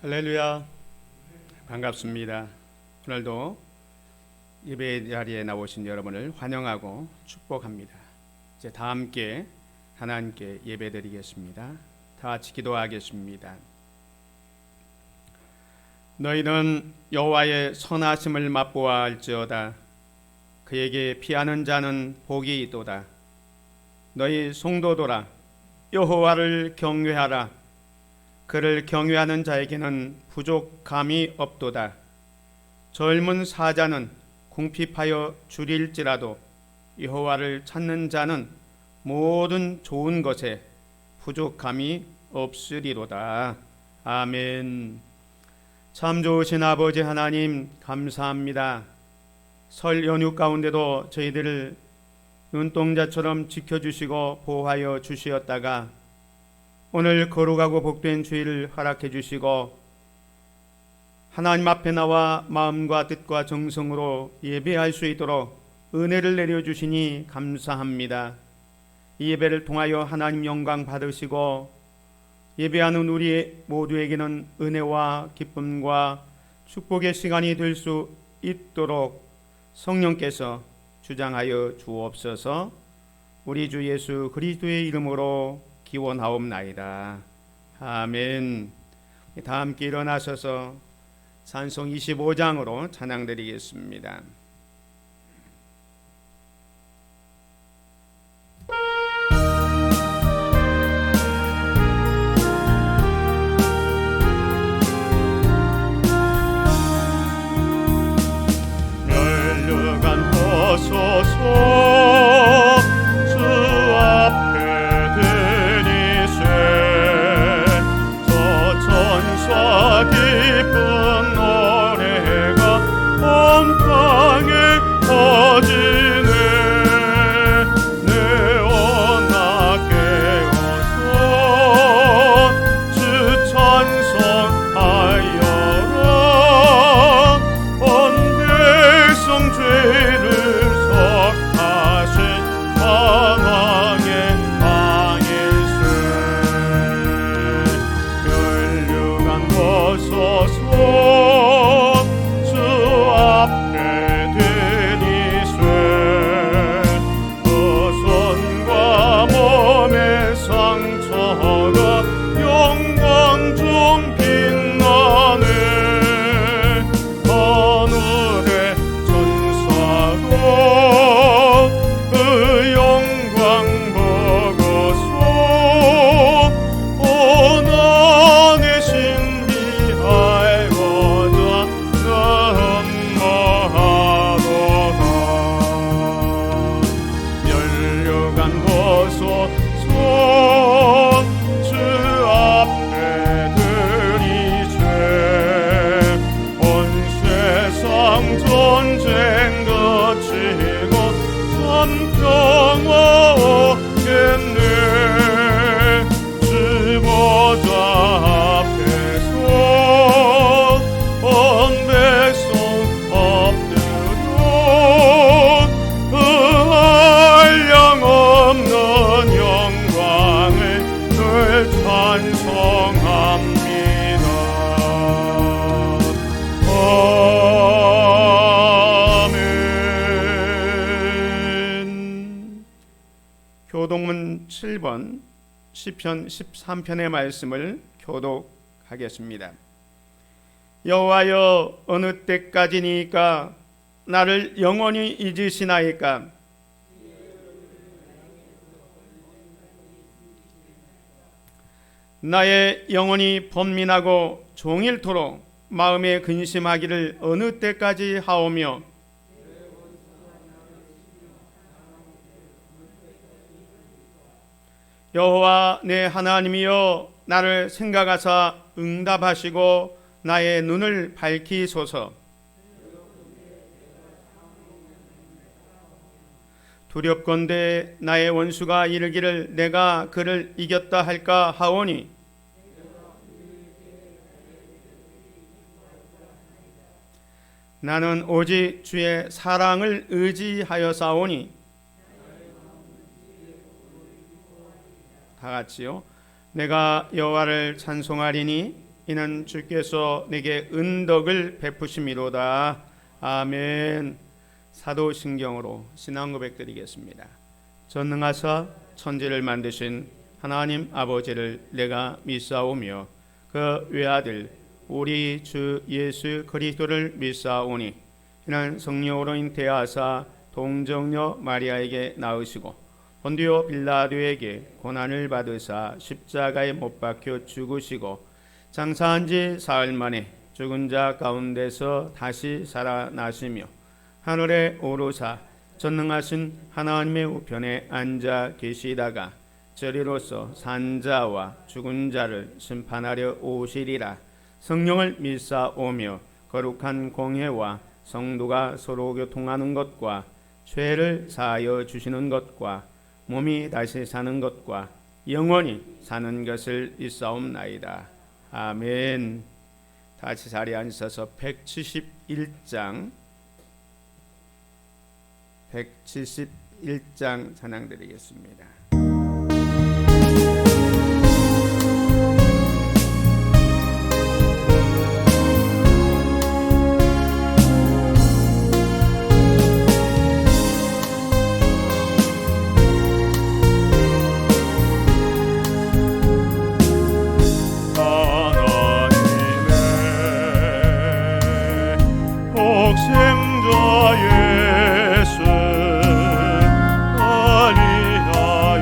할렐루야, 반갑습니다. 오늘도 예배 자리에 나오신 여러분을 환영하고 축복합니다. 이제 다 함께 하나님께 예배드리겠습니다. 다 같이 기도하겠습니다. 너희는 여호와의 선하심을 맛보아 알지어다. 그에게 피하는 자는 복이 있도다. 너희 성도들아, 여호와를 경외하라. 그를 경외하는 자에게는 부족함이 없도다. 젊은 사자는 궁핍하여 줄일지라도 여호와를 찾는 자는 모든 좋은 것에 부족함이 없으리로다. 아멘. 참 좋으신 아버지 하나님, 감사합니다. 설 연휴 가운데도 저희들을 눈동자처럼 지켜주시고 보호하여 주시었다가 오늘 거룩하고 복된 주일을 허락해 주시고 하나님 앞에 나와 마음과 뜻과 정성으로 예배할 수 있도록 은혜를 내려주시니 감사합니다. 이 예배를 통하여 하나님 영광 받으시고 예배하는 우리 모두에게는 은혜와 기쁨과 축복의 시간이 될 수 있도록 성령께서 주장하여 주옵소서. 우리 주 예수 그리스도의 이름으로 기원하옵나이다. 아멘. 다 함께 일어나셔서 찬송 25장으로 찬양드리겠습니다. 멸류관 벗소서 기쁜 노래가 온 땅에 퍼지네. 내 언약 깨어서 주 찬송하여라. 온 백성 죄를 속하신 만왕의 방일세. 서서 주 앞에 드리세. 그 손과 몸의 상처가 영광 중 빛나네. 하늘의 천사도 그 영광 보고서 원한의 전쟁 거치고 참 평화 없겠네. 주 보좌 앞에서 온 백성 엎드려 그 한량없는 영광을 늘 찬송합니다. 교독문 7번 시편 13편의 말씀을 교독하겠습니다. 여호와여, 어느 때까지니까 나를 영원히 잊으시나이까? 나의 영혼이 번민하고 종일토록 마음에 근심하기를 어느 때까지 하오며 여호와 내 하나님이여, 나를 생각하사 응답하시고 나의 눈을 밝히소서. 두렵건대 나의 원수가 이르기를 내가 그를 이겼다 할까 하오니 나는 오직 주의 사랑을 의지하여사오니. 다 같이요. 내가 여호와를 찬송하리니 이는 주께서 내게 은덕을 베푸심이로다. 아멘. 사도신경으로 신앙 고백드리겠습니다. 전능하사 천지를 만드신 하나님 아버지를 내가 믿사오며 그 외아들 우리 주 예수 그리스도를 믿사오니 이는 성령으로 잉태하사 동정녀 마리아에게 낳으시고 본디오 빌라도에게 고난을 받으사 십자가에 못 박혀 죽으시고 장사한 지 사흘 만에 죽은 자 가운데서 다시 살아나시며 하늘에 오르사 전능하신 하나님의 우편에 앉아 계시다가 저리로서 산자와 죽은 자를 심판하려 오시리라. 성령을 믿사오며 거룩한 공회와 성도가 서로 교통하는 것과 죄를 사하여 주시는 것과 몸이 다시 사는 것과 영원히 사는 것을 믿사옵나이다. 아멘. 다시 자리에 앉으셔서 171장 찬양 드리겠습니다. 독생자 예수 아니하여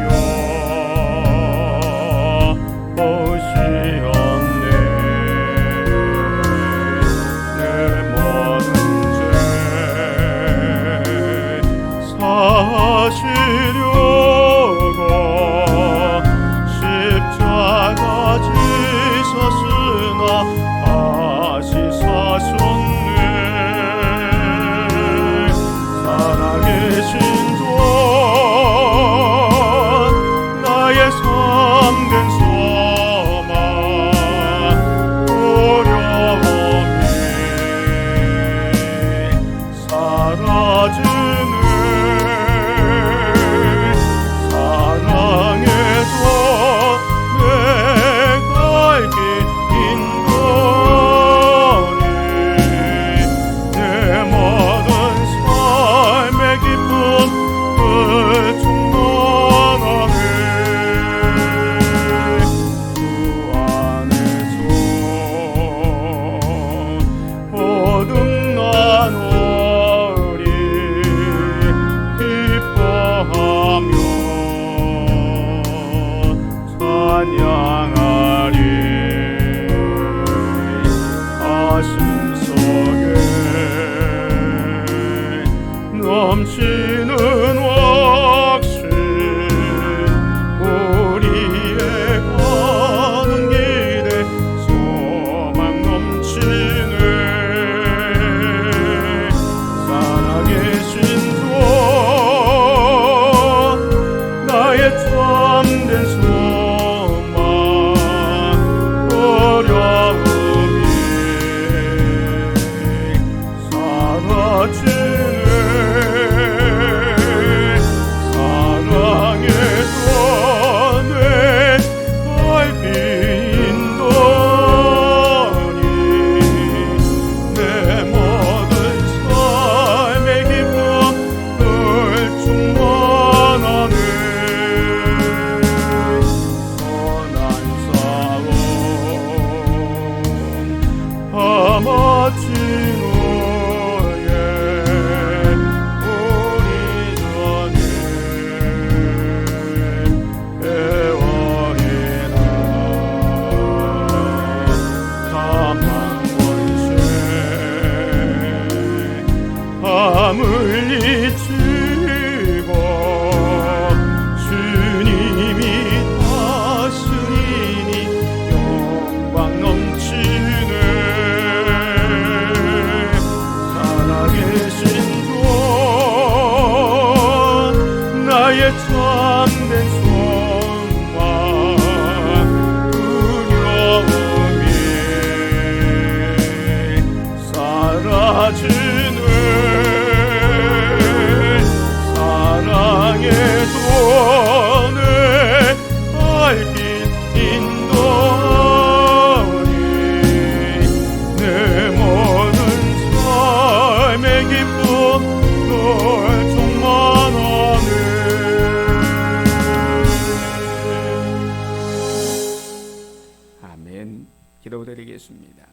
아멘. 기도드리겠습니다.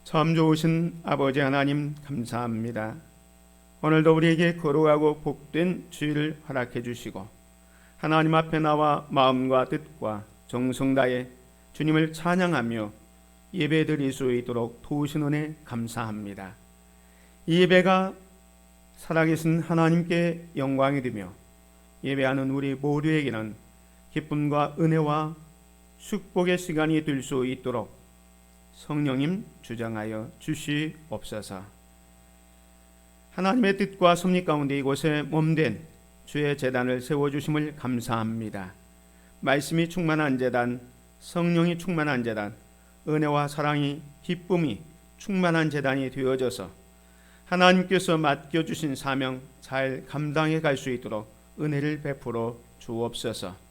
참 좋으신 아버지 하나님 감사합니다. 오늘도 우리에게 거룩하고 복된 주일을 허락해 주시고 하나님 앞에 나와 마음과 뜻과 정성 다해 주님을 찬양하며 예배드릴 수 있도록 도우신 은혜 감사합니다. 이 예배가 살아계신 하나님께 영광이 되며 예배하는 우리 모두에게는 기쁨과 은혜와 축복의 시간이 될 수 있도록 성령님 주장하여 주시옵소서. 하나님의 뜻과 섭리 가운데 이곳에 몸된 주의 제단을 세워주심을 감사합니다. 말씀이 충만한 제단, 성령이 충만한 제단, 은혜와 사랑이 기쁨이 충만한 제단이 되어져서 하나님께서 맡겨주신 사명 잘 감당해 갈 수 있도록 은혜를 베풀어 주옵소서.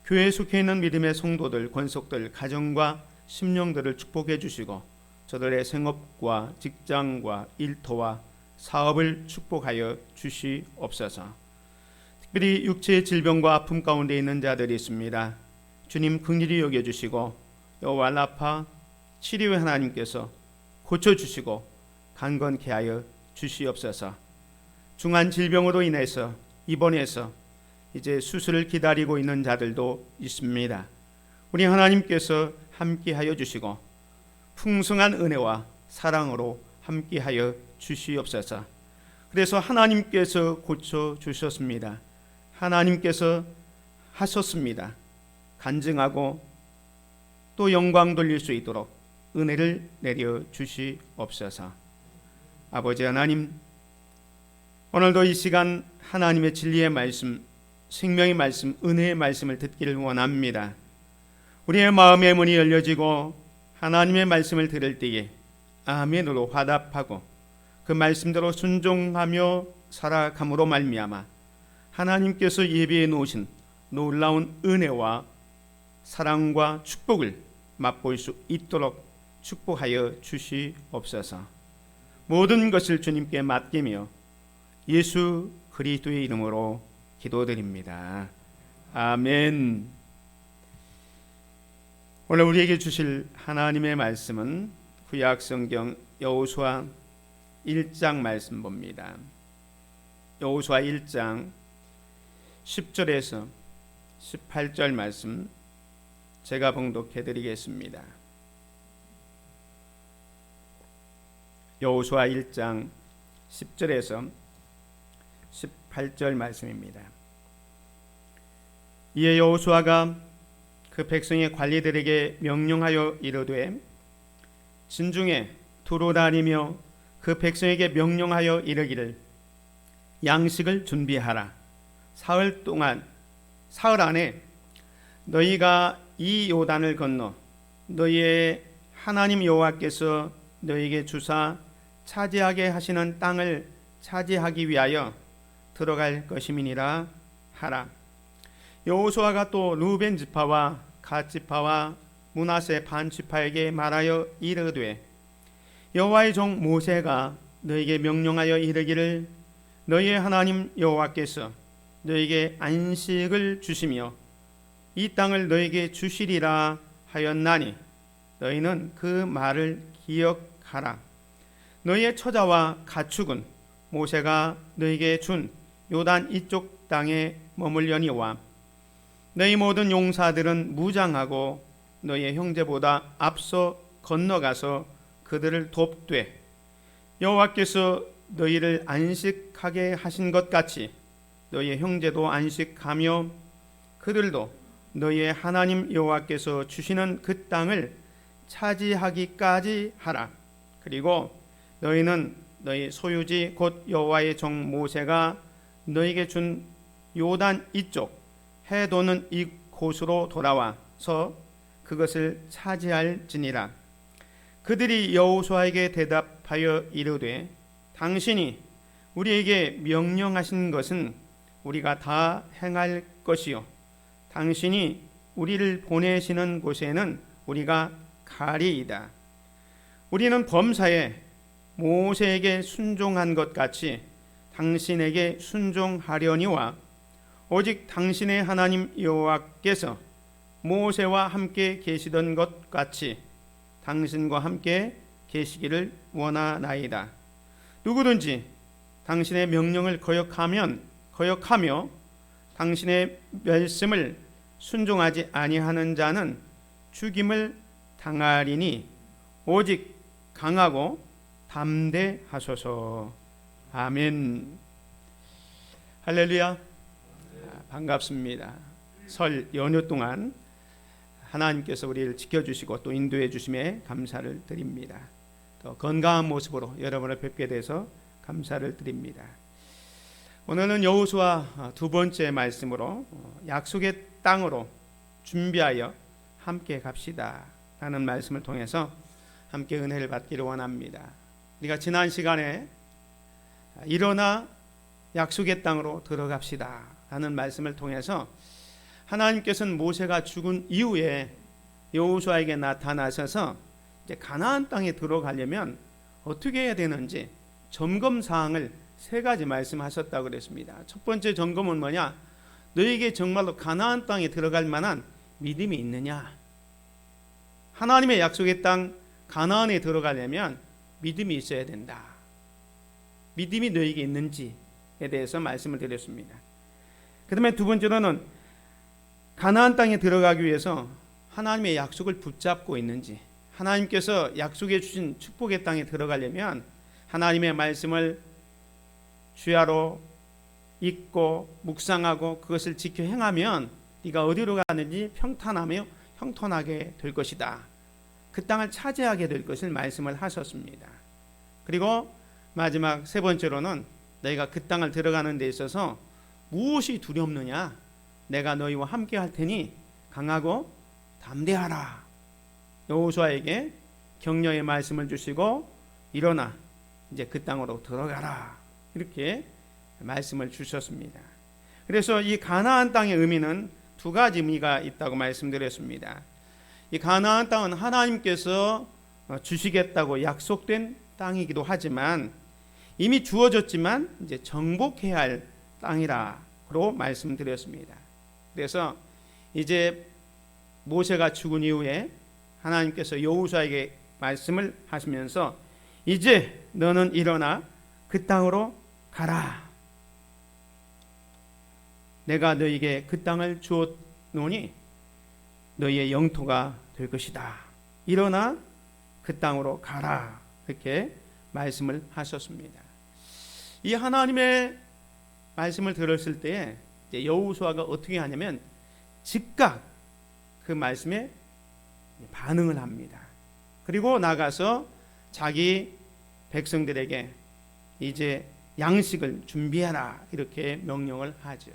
교회에 속해 있는 믿음의 성도들, 권속들, 가정과 심령들을 축복해 주시고 저들의 생업과 직장과 일터와 사업을 축복하여 주시옵소서. 특별히 육체의 질병과 아픔 가운데 있는 자들이 있습니다. 주님 긍휼히 여겨주시고 여호와 라파 치료의 하나님께서 고쳐주시고 강건케 하여 주시옵소서. 중한 질병으로 인해서 입원해서 이제 수술을 기다리고 있는 자들도 있습니다. 우리 하나님께서 함께하여 주시고 풍성한 은혜와 사랑으로 함께하여 주시옵소서. 그래서 하나님께서 고쳐주셨습니다. 하나님께서 하셨습니다. 간증하고 또 영광 돌릴 수 있도록 은혜를 내려 주시옵소서. 아버지 하나님, 오늘도 이 시간 하나님의 진리의 말씀, 생명의 말씀, 은혜의 말씀을 듣기를 원합니다. 우리의 마음의 문이 열려지고 하나님의 말씀을 들을 때에 아멘으로 화답하고 그 말씀대로 순종하며 살아감으로 말미암아 하나님께서 예비해 놓으신 놀라운 은혜와 사랑과 축복을 맛볼 수 있도록 축복하여 주시옵소서. 모든 것을 주님께 맡기며 예수 그리스도의 이름으로 기도드립니다. 아멘. 오늘 우리에게 주실 하나님의 말씀은 구약 성경 여호수아 1장 말씀 봅니다. 여호수아 1장 10절에서 18절 말씀 제가 봉독해 드리겠습니다. 여호수아 1장 10절에서 18절 말씀입니다. 이에 여호수아가 그 백성의 관리들에게 명령하여 이르되 진중에 두루 다니며 그 백성에게 명령하여 이르기를 양식을 준비하라. 사흘 안에 너희가 이 요단을 건너 너희의 하나님 여호와께서 너희에게 주사 차지하게 하시는 땅을 차지하기 위하여 들어갈 것임이니라 하라. 여호수아가 또 루벤 지파와 갓 지파와 므낫세 반 지파에게 말하여 이르되 여호와의 종 모세가 너희에게 명령하여 이르기를 너희의 하나님 여호와께서 너희에게 안식을 주시며 이 땅을 너희에게 주시리라 하였나니 너희는 그 말을 기억하라. 너희의 처자와 가축은 모세가 너희에게 준 요단 이쪽 땅에 머물려니와 너희 모든 용사들은 무장하고 너희의 형제보다 앞서 건너가서 그들을 돕되 여호와께서 너희를 안식하게 하신 것 같이 너희의 형제도 안식하며 그들도 너희의 하나님 여호와께서 주시는 그 땅을 차지하기까지 하라. 그리고 너희는 너희 소유지 곧 여호와의 종 모세가 너희에게 준 요단 이쪽 해 도는 이 곳으로 돌아와서 그것을 차지할지니라. 그들이 여호수아에게 대답하여 이르되 당신이 우리에게 명령하신 것은 우리가 다 행할 것이요 당신이 우리를 보내시는 곳에는 우리가 가리이다. 우리는 범사에 모세에게 순종한 것 같이 당신에게 순종하려니와 오직 당신의 하나님 여호와께서 모세와 함께 계시던 것 같이 당신과 함께 계시기를 원하나이다. 누구든지 당신의 명령을 거역하며 당신의 말씀을 순종하지 아니하는 자는 죽임을 당하리니 오직 강하고 담대하소서. 아멘. 할렐루야. 반갑습니다. 설 연휴 동안 하나님께서 우리를 지켜주시고 또 인도해 주심에 감사를 드립니다. 더 건강한 모습으로 여러분을 뵙게 돼서 감사를 드립니다. 오늘은 여호수아 두 번째 말씀으로 약속의 땅으로 준비하여 함께 갑시다 라는 말씀을 통해서 함께 은혜를 받기를 원합니다. 우리가 지난 시간에 일어나 약속의 땅으로 들어갑시다 라는 말씀을 통해서 하나님께서는 모세가 죽은 이후에 여호수아에게 나타나셔서 이제 가나안 땅에 들어가려면 어떻게 해야 되는지 점검 사항을 세 가지 말씀하셨다고 그랬습니다. 첫 번째 점검은 뭐냐? 너에게 정말로 가나안 땅에 들어갈 만한 믿음이 있느냐? 하나님의 약속의 땅 가나안에 들어가려면 믿음이 있어야 된다. 믿음이 너에게 있는지에 대해서 말씀을 드렸습니다. 그 다음에 두 번째로는 가나안 땅에 들어가기 위해서 하나님의 약속을 붙잡고 있는지, 하나님께서 약속해 주신 축복의 땅에 들어가려면 하나님의 말씀을 주야로 읽고 묵상하고 그것을 지켜 행하면 네가 어디로 가는지 평탄하며 형통하게 될 것이다. 그 땅을 차지하게 될 것을 말씀을 하셨습니다. 그리고 마지막 세 번째로는 너희가 그 땅을 들어가는 데 있어서 무엇이 두렵느냐? 내가 너희와 함께 할 테니 강하고 담대하라. 여호수아에게 격려의 말씀을 주시고 일어나 이제 그 땅으로 들어가라. 이렇게 말씀을 주셨습니다. 그래서 이 가나안 땅의 의미는 두 가지 의미가 있다고 말씀드렸습니다. 이 가나안 땅은 하나님께서 주시겠다고 약속된 땅이기도 하지만 이미 주어졌지만 이제 정복해야 할 땅이라고 말씀드렸습니다. 그래서 이제 모세가 죽은 이후에 하나님께서 여호수아에게 말씀을 하시면서 이제 너는 일어나 그 땅으로 가라. 내가 너희에게 그 땅을 주었노니 너희의 영토가 될 것이다. 일어나 그 땅으로 가라. 이렇게 말씀을 하셨습니다. 이 하나님의 말씀을 들었을 때 여호수아가 어떻게 하냐면 즉각 그 말씀에 반응을 합니다. 그리고 나가서 자기 백성들에게 이제 양식을 준비하라 이렇게 명령을 하죠.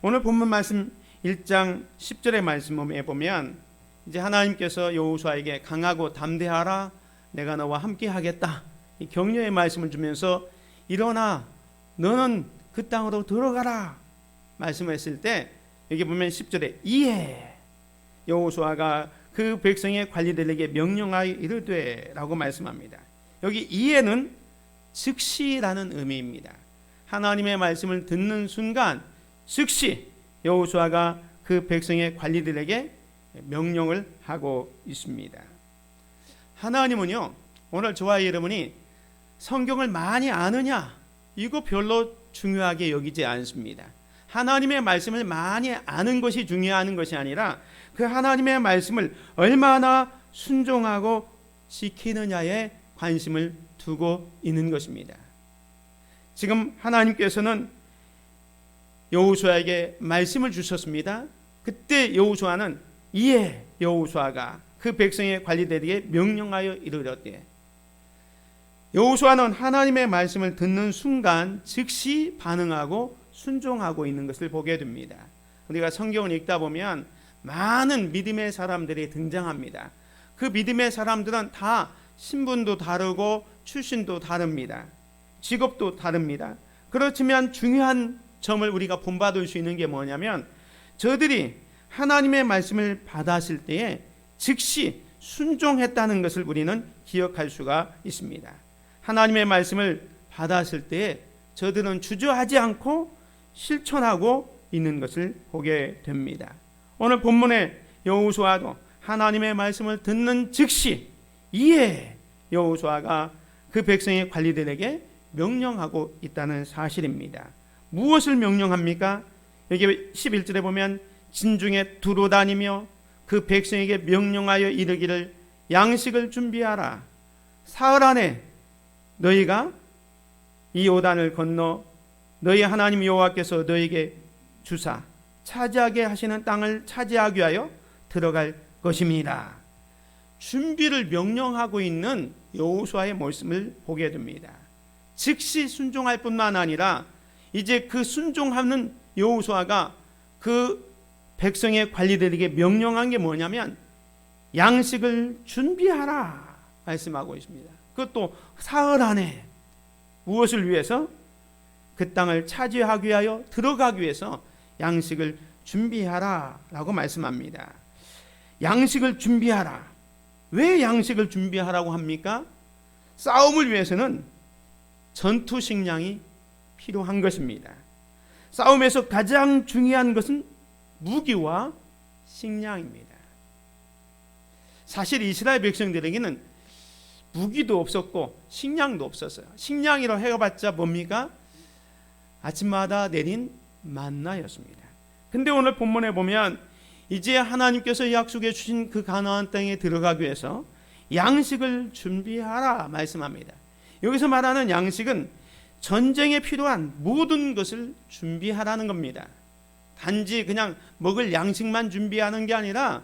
오늘 본문 말씀 1장 10절의 말씀에 보면 이제 하나님께서 여호수아에게 강하고 담대하라, 내가 너와 함께 하겠다, 이 격려의 말씀을 주면서 일어나 너는 그 땅으로 들어가라 말씀했을 때 여기 보면 10절에 이에 여호수아가 그 백성의 관리들에게 명령하여 이르되 라고 말씀합니다. 여기 이에는 즉시라는 의미입니다. 하나님의 말씀을 듣는 순간 즉시 여호수아가 그 백성의 관리들에게 명령을 하고 있습니다. 하나님은요, 오늘 저와 여러분이 성경을 많이 아느냐 이거 별로 중요하게 여기지 않습니다. 하나님의 말씀을 많이 아는 것이 중요한 것이 아니라 그 하나님의 말씀을 얼마나 순종하고 지키느냐에 관심을 두고 있는 것입니다. 지금 하나님께서는 여호수아에게 말씀을 주셨습니다. 그때 여호수아는 이에 여호수아가 그 백성의 관리들에게 명령하여 이르렀대. 여호수아는 하나님의 말씀을 듣는 순간 즉시 반응하고 순종하고 있는 것을 보게 됩니다. 우리가 성경을 읽다 보면 많은 믿음의 사람들이 등장합니다. 그 믿음의 사람들은 다 신분도 다르고 출신도 다릅니다. 직업도 다릅니다. 그렇지만 중요한 점을 우리가 본받을 수 있는 게 뭐냐면 저들이 하나님의 말씀을 받았을 때에 즉시 순종했다는 것을 우리는 기억할 수가 있습니다. 하나님의 말씀을 받았을 때에 저들은 주저하지 않고 실천하고 있는 것을 보게 됩니다. 오늘 본문에 여호수아도 하나님의 말씀을 듣는 즉시 이에 여호수아가 그 백성의 관리들에게 명령하고 있다는 사실입니다. 무엇을 명령합니까? 여기 11절에 보면 진중에 두루 다니며 그 백성에게 명령하여 이르기를 양식을 준비하라. 사흘 안에 너희가 이 요단을 건너 너희 하나님 여호와께서 너희에게 주사 차지하게 하시는 땅을 차지하기 위하여 들어갈 것입니다. 준비를 명령하고 있는 여호수아의 모습을 보게 됩니다. 즉시 순종할 뿐만 아니라 이제 그 순종하는 여호수아가 그 백성의 관리들에게 명령한 게 뭐냐면 양식을 준비하라 말씀하고 있습니다. 그것도 사흘 안에 무엇을 위해서? 그 땅을 차지하기 위하여 들어가기 위해서 양식을 준비하라 라고 말씀합니다. 양식을 준비하라. 왜 양식을 준비하라고 합니까? 싸움을 위해서는 전투 식량이 필요한 것입니다. 싸움에서 가장 중요한 것은 무기와 식량입니다. 사실 이스라엘 백성들에게는 무기도 없었고 식량도 없었어요. 식량이라고 해봤자 뭡니까? 아침마다 내린 만나였습니다. 근데 오늘 본문에 보면 이제 하나님께서 약속해 주신 그 가나안 땅에 들어가기 위해서 양식을 준비하라 말씀합니다. 여기서 말하는 양식은 전쟁에 필요한 모든 것을 준비하라는 겁니다. 단지 그냥 먹을 양식만 준비하는 게 아니라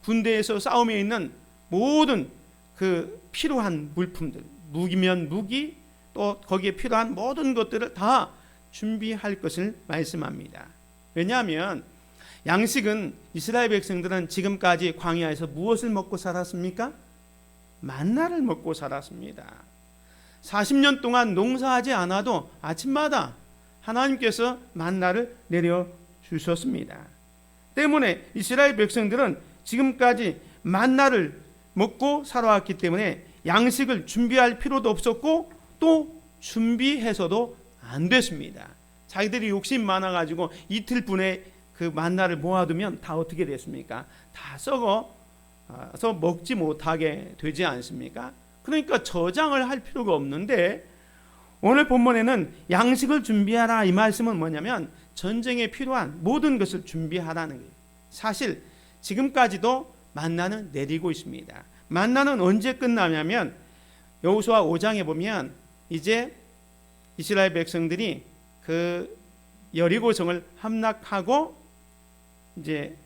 군대에서 싸움에 있는 모든 그 필요한 물품들, 무기면 무기, 또 거기에 필요한 모든 것들을 다 준비할 것을 말씀합니다. 왜냐하면 양식은 이스라엘 백성들은 지금까지 광야에서 무엇을 먹고 살았습니까? 만나를 먹고 살았습니다. 40년 동안 농사하지 않아도 아침마다 하나님께서 만나를 내려주셨습니다. 때문에 이스라엘 백성들은 지금까지 만나를 먹고 살아왔기 때문에 양식을 준비할 필요도 없었고 또 준비해서도 안 됐습니다. 자기들이 욕심 많아가지고 이틀분에 그 만나를 모아두면 다 어떻게 됐습니까? 다 썩어서 먹지 못하게 되지 않습니까? 그러니까 저장을 할 필요가 없는데 오늘 본문에는 양식을 준비하라 이 말씀은 뭐냐면 전쟁에 필요한 모든 것을 준비하라는 거예요. 사실 지금까지도 만나는 내리고 있습니다. 만나는 언제 끝나냐면 여호수아 5장에 보면 이제 이스라엘 백성들이 그 여리고성을 함락하고 이제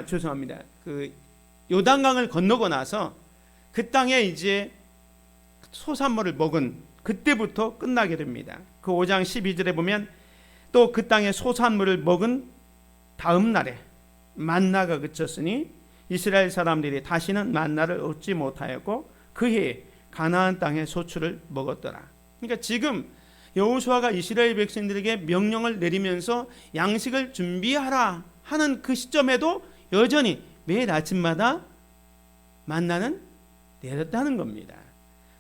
죄송합니다. 그 요단강을 건너고 나서 그 땅에 이제 소산물을 먹은 그때부터 끝나게 됩니다. 그 5장 12절에 보면 또 그 땅에 소산물을 먹은 다음 날에 만나가 그쳤으니 이스라엘 사람들이 다시는 만나를 얻지 못하였고 그 해에 가나안 땅의 소출을 먹었더라. 그러니까 지금 여호수아가 이스라엘 백성들에게 명령을 내리면서 양식을 준비하라 하는 그 시점에도 여전히 매일 아침마다 만나는 내렸다는 겁니다.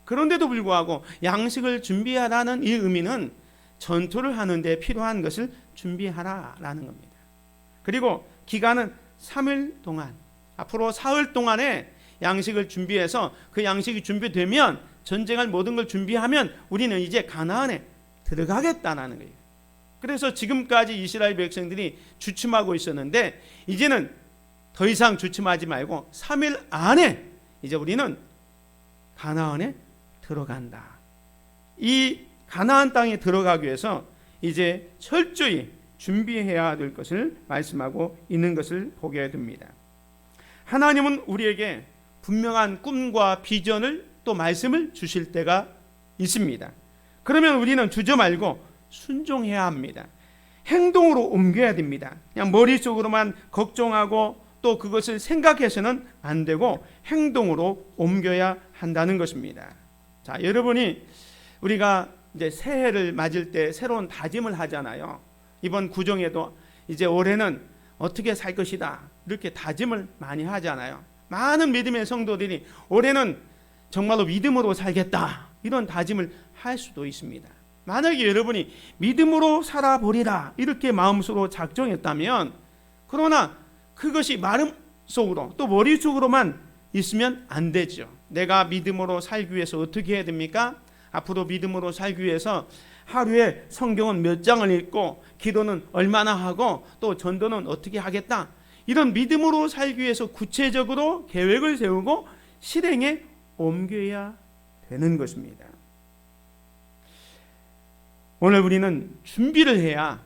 그런데도 불구하고 양식을 준비하라는 이 의미는 전투를 하는데 필요한 것을 준비하라라는 겁니다. 그리고 기간은 3일 동안, 앞으로 사흘 동안에 양식을 준비해서 그 양식이 준비되면 전쟁할 모든 걸 준비하면 우리는 이제 가나안에 들어가겠다는 거예요. 그래서 지금까지 이스라엘 백성들이 주춤하고 있었는데 이제는 더 이상 주춤하지 말고 3일 안에 이제 우리는 가나안에 들어간다. 이 가나안 땅에 들어가기 위해서 이제 철저히 준비해야 될 것을 말씀하고 있는 것을 보게 됩니다. 하나님은 우리에게 분명한 꿈과 비전을 또 말씀을 주실 때가 있습니다. 그러면 우리는 주저 말고 순종해야 합니다. 행동으로 옮겨야 됩니다. 그냥 머릿속으로만 걱정하고 또 그것을 생각해서는 안 되고 행동으로 옮겨야 한다는 것입니다. 자, 여러분이 우리가 이제 새해를 맞을 때 새로운 다짐을 하잖아요. 이번 구정에도 이제 올해는 어떻게 살 것이다 이렇게 다짐을 많이 하잖아요. 많은 믿음의 성도들이 올해는 정말로 믿음으로 살겠다 이런 다짐을 할 수도 있습니다. 만약에 여러분이 믿음으로 살아보리라 이렇게 마음속으로 작정했다면 그러나 그것이 속으로 또 머릿속으로만 있으면 안 되죠. 내가 믿음으로 살기 위해서 어떻게 해야 됩니까? 앞으로 믿음으로 살기 위해서 하루에 성경은 몇 장을 읽고 기도는 얼마나 하고 또 전도는 어떻게 하겠다. 이런 믿음으로 살기 위해서 구체적으로 계획을 세우고 실행에 옮겨야 되는 것입니다. 오늘 우리는 준비를 해야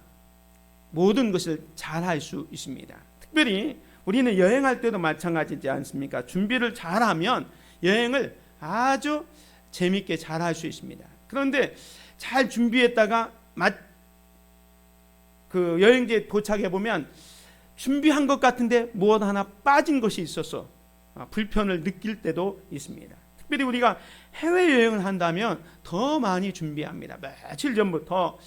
모든 것을 잘 할 수 있습니다. 특별히 우리는 여행할 때도 마찬가지지 않습니까? 준비를 잘하면 여행을 아주 재밌게 잘 할 수 있습니다. 그런데 잘 준비했다가 그 여행지에 도착해 보면 준비한 것 같은데 무엇 하나 빠진 것이 있어서 불편을 느낄 때도 있습니다. 특별히 우리가 해외여행을 한다면 더 많이 준비합니다. 며칠 전부터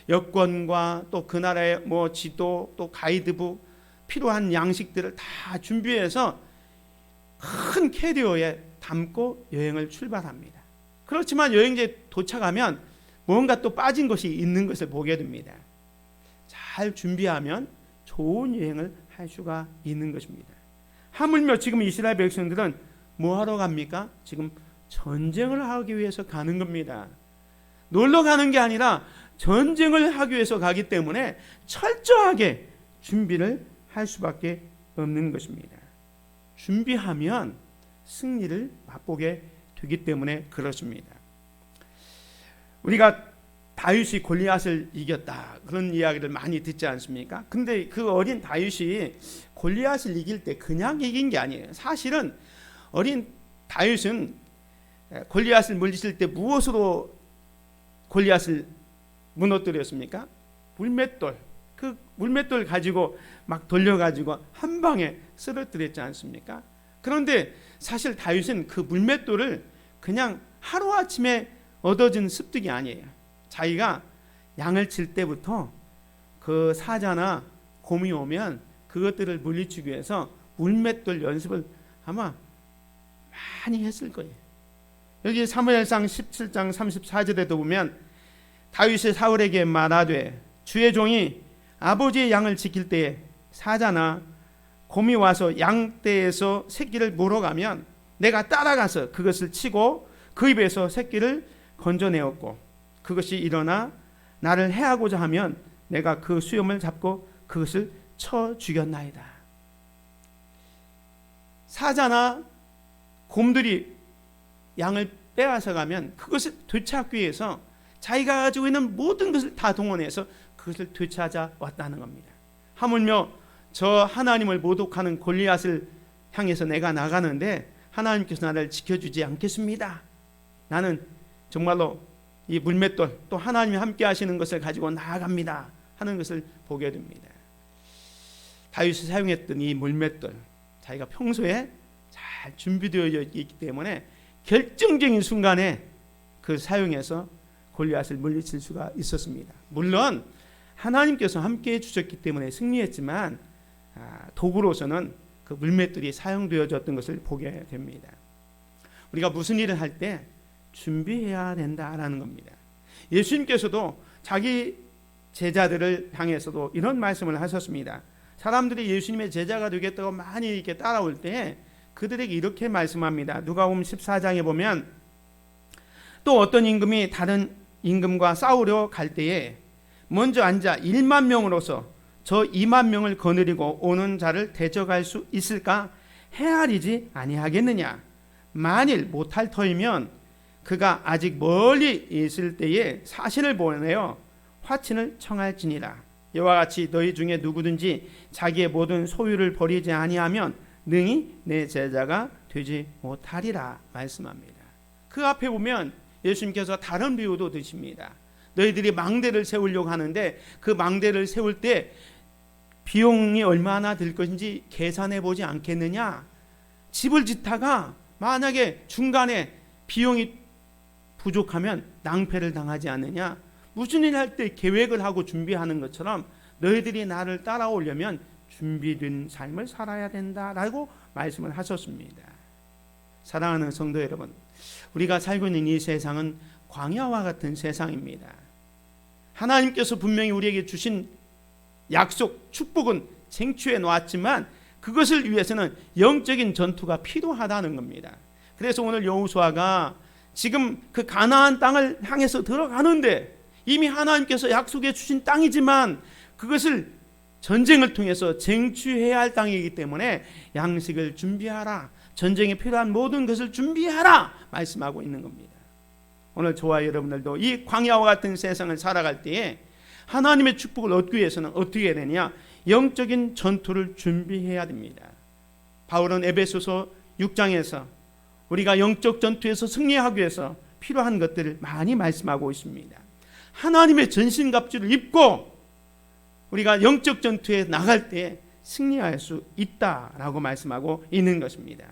여권과 또 그 나라의 지도 또 가이드북 필요한 양식들을 다 준비해서 큰 캐리어에 담고 여행을 출발합니다. 그렇지만 여행지에 도착하면 뭔가 또 빠진 것이 있는 것을 보게 됩니다. 잘 준비하면 좋은 여행을 할 수가 있는 것입니다. 하물며 지금 이스라엘 백성들은 뭐하러 갑니까? 지금 전쟁을 하기 위해서 가는 겁니다. 놀러 가는 게 아니라 전쟁을 하기 위해서 가기 때문에 철저하게 준비를 할 수밖에 없는 것입니다. 준비하면 승리를 맛보게 되기 때문에 그렇습니다. 우리가 다윗이 골리앗을 이겼다 그런 이야기를 많이 듣지 않습니까? 근데 그 어린 다윗이 골리앗을 이길 때 그냥 이긴 게 아니에요. 사실은 어린 다윗은 골리앗을 물리칠 때 무엇으로 골리앗을 무너뜨렸습니까? 물맷돌. 그 물맷돌 가지고 막 돌려가지고 한 방에 쓰러뜨렸지 않습니까? 그런데 사실 다윗은 그 물맷돌을 그냥 하루아침에 얻어진 습득이 아니에요. 자기가 양을 칠 때부터 그 사자나 곰이 오면 그것들을 물리치기 위해서 물맷돌 연습을 아마 많이 했을 거예요. 여기 사무엘상 17장 34절에도 보면 다윗이 사울에게 말하되 주의 종이 아버지의 양을 지킬 때에 사자나 곰이 와서 양떼에서 새끼를 물어가면 내가 따라가서 그것을 치고 그 입에서 새끼를 건져내었고 그것이 일어나 나를 해하고자 하면 내가 그 수염을 잡고 그것을 쳐 죽였나이다. 사자나 곰들이 양을 빼앗아 가면 그것을 되찾기 위해서 자기가 가지고 있는 모든 것을 다 동원해서 그것을 되찾아 왔다는 겁니다. 하물며 저 하나님을 모독하는 골리앗을 향해서 내가 나가는데 하나님께서 나를 지켜주지 않겠습니다. 나는 정말로 이 물맷돌 또 하나님이 함께 하시는 것을 가지고 나아갑니다 하는 것을 보게 됩니다. 다윗이 사용했던 이 물맷돌 자기가 평소에 잘 준비되어 있기 때문에 결정적인 순간에 그 사용해서 골리앗을 물리칠 수가 있었습니다. 물론 하나님께서 함께 해주셨기 때문에 승리했지만 도구로서는 그 물맷돌이 사용되어졌던 것을 보게 됩니다. 우리가 무슨 일을 할 때 준비해야 된다라는 겁니다. 예수님께서도 자기 제자들을 향해서도 이런 말씀을 하셨습니다. 사람들이 예수님의 제자가 되겠다고 많이 이렇게 따라올 때 그들에게 이렇게 말씀합니다. 누가복음 14장에 보면 또 어떤 임금이 다른 임금과 싸우려 갈 때에 먼저 앉아 1만 명으로서 저 2만 명을 거느리고 오는 자를 대적할 수 있을까 헤아리지 아니하겠느냐. 만일 못할 터이면 그가 아직 멀리 있을 때에 사신을 보내어 화친을 청할지니라. 이와 같이 너희 중에 누구든지 자기의 모든 소유를 버리지 아니하면 능히 내 제자가 되지 못하리라 말씀합니다. 그 앞에 보면 예수님께서 다른 비유도 드십니다. 너희들이 망대를 세우려고 하는데 그 망대를 세울 때 비용이 얼마나 들 것인지 계산해 보지 않겠느냐. 집을 짓다가 만약에 중간에 비용이 부족하면 낭패를 당하지 않느냐. 무슨 일 할 때 계획을 하고 준비하는 것처럼 너희들이 나를 따라오려면 준비된 삶을 살아야 된다라고 말씀을 하셨습니다. 사랑하는 성도 여러분, 우리가 살고 있는 이 세상은 광야와 같은 세상입니다. 하나님께서 분명히 우리에게 주신 약속, 축복은 쟁취해 놓았지만 그것을 위해서는 영적인 전투가 필요하다는 겁니다. 그래서 오늘 여호수아가 지금 그 가나안 땅을 향해서 들어가는데 이미 하나님께서 약속해 주신 땅이지만 그것을 전쟁을 통해서 쟁취해야 할 땅이기 때문에 양식을 준비하라, 전쟁에 필요한 모든 것을 준비하라 말씀하고 있는 겁니다. 오늘 저와 여러분들도 이 광야와 같은 세상을 살아갈 때에 하나님의 축복을 얻기 위해서는 어떻게 해야 되냐? 영적인 전투를 준비해야 됩니다. 바울은 에베소서 6장에서 우리가 영적 전투에서 승리하기 위해서 필요한 것들을 많이 말씀하고 있습니다. 하나님의 전신갑주를 입고 우리가 영적 전투에 나갈 때 승리할 수 있다라고 말씀하고 있는 것입니다.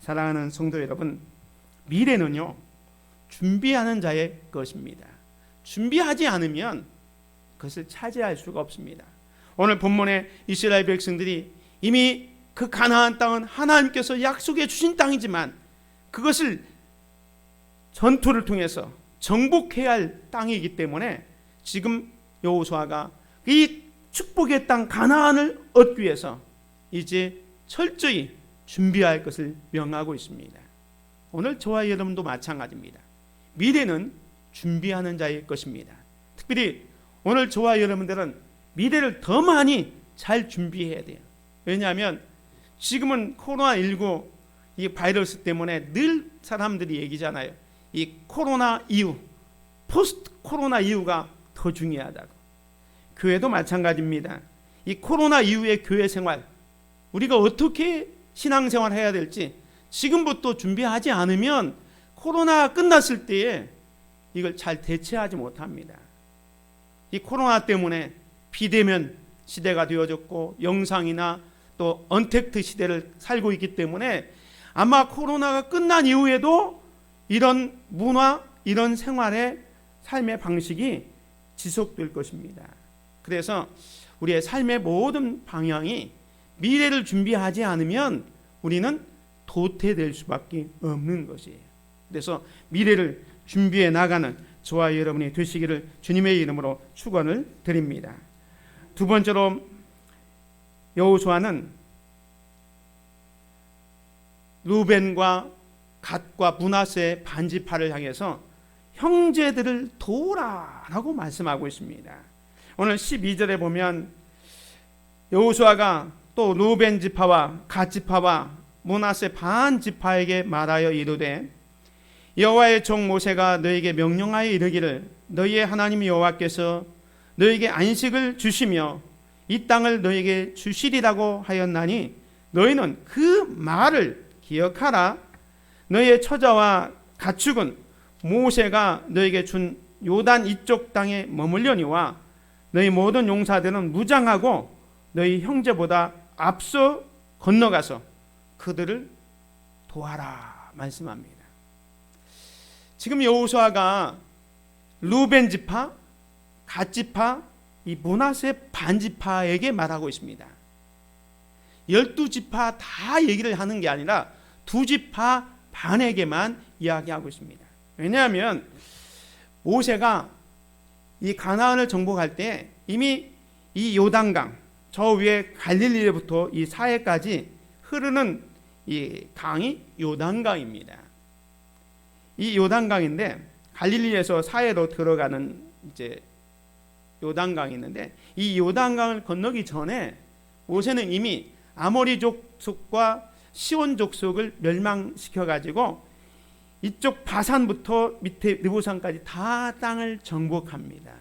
사랑하는 성도 여러분, 미래는요 준비하는 자의 것입니다. 준비하지 않으면 그것을 차지할 수가 없습니다. 오늘 본문에 이스라엘 백성들이 이미 그 가나안 땅은 하나님께서 약속해 주신 땅이지만 그것을 전투를 통해서 정복해야 할 땅이기 때문에 지금 여호수아가 이 축복의 땅 가나안을 얻기 위해서 이제 철저히 준비할 것을 명하고 있습니다. 오늘 저와 여러분도 마찬가지입니다. 미래는 준비하는 자의 것입니다. 특별히 오늘 저와 여러분들은 미래를 더 많이 잘 준비해야 돼요. 왜냐하면 지금은 코로나19 이 바이러스 때문에 늘 사람들이 얘기잖아요. 이 코로나 이후, 포스트 코로나 이후가 더 중요하다고. 교회도 마찬가지입니다. 이 코로나 이후의 교회 생활, 우리가 어떻게 신앙생활 해야 될지 지금부터 준비하지 않으면 코로나가 끝났을 때에 이걸 잘 대체하지 못합니다. 이 코로나 때문에 비대면 시대가 되어졌고 영상이나 또 언택트 시대를 살고 있기 때문에 아마 코로나가 끝난 이후에도 이런 문화, 이런 생활의 삶의 방식이 지속될 것입니다. 그래서 우리의 삶의 모든 방향이 미래를 준비하지 않으면 우리는 도태될 수밖에 없는 것이에요. 그래서 미래를 준비해 나가는 저와 여러분이 되시기를 주님의 이름으로 축원을 드립니다. 두 번째로 여호수아는 루벤과 갓과 므낫세 반지파를 향해서 형제들을 도우라라고 말씀하고 있습니다. 오늘 12절에 보면 여호수아가 또 루벤 지파와 갓 지파와 므낫세 반 지파에게 말하여 이르되 여호와의 종 모세가 너에게 명령하여 이르기를 너희의 하나님 여호와께서 너에게 안식을 주시며 이 땅을 너에게 주시리라고 하였나니 너희는 그 말을 기억하라. 너희의 처자와 가축은 모세가 너에게 준 요단 이쪽 땅에 머물려니와 너희 모든 용사들은 무장하고 너희 형제보다 앞서 건너가서 그들을 도와라 말씀합니다. 지금 여호수아가 루벤 지파, 갓 지파, 이 므낫세 반 지파에게 말하고 있습니다. 12지파 다 얘기를 하는 게 아니라 2지파 반에게만 이야기하고 있습니다. 왜냐하면 모세가 이 가나안을 정복할 때 이미 이 요단강 저 위에 갈릴리로부터 이 사해까지 흐르는 이 강이 요단강입니다. 이 요단강인데 갈릴리에서 사해로 들어가는 이제 요단강이 있는데 이 요단강을 건너기 전에 모세는 이미 아모리 족속과 시온 족속을 멸망시켜 가지고 이쪽 바산부터 밑에 느보산까지 다 땅을 정복합니다.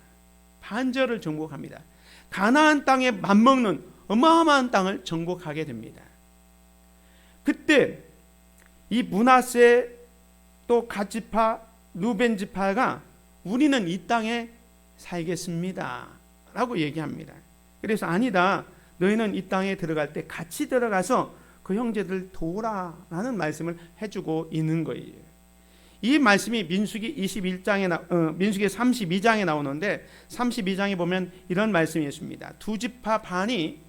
반절을 정복합니다. 가나안 땅에 맞먹는 어마어마한 땅을 정복하게 됩니다. 그때 이 므낫세 또 갓 지파, 루벤 지파가 우리는 이 땅에 살겠습니다 라고 얘기합니다. 그래서 아니다, 너희는 이 땅에 들어갈 때 같이 들어가서 그 형제들 도우라 라는 말씀을 해주고 있는 거예요. 이 말씀이 민수기 21장에 민수기 32장에 나오는데 32장에 보면 이런 말씀이 있습니다. 2지파 반이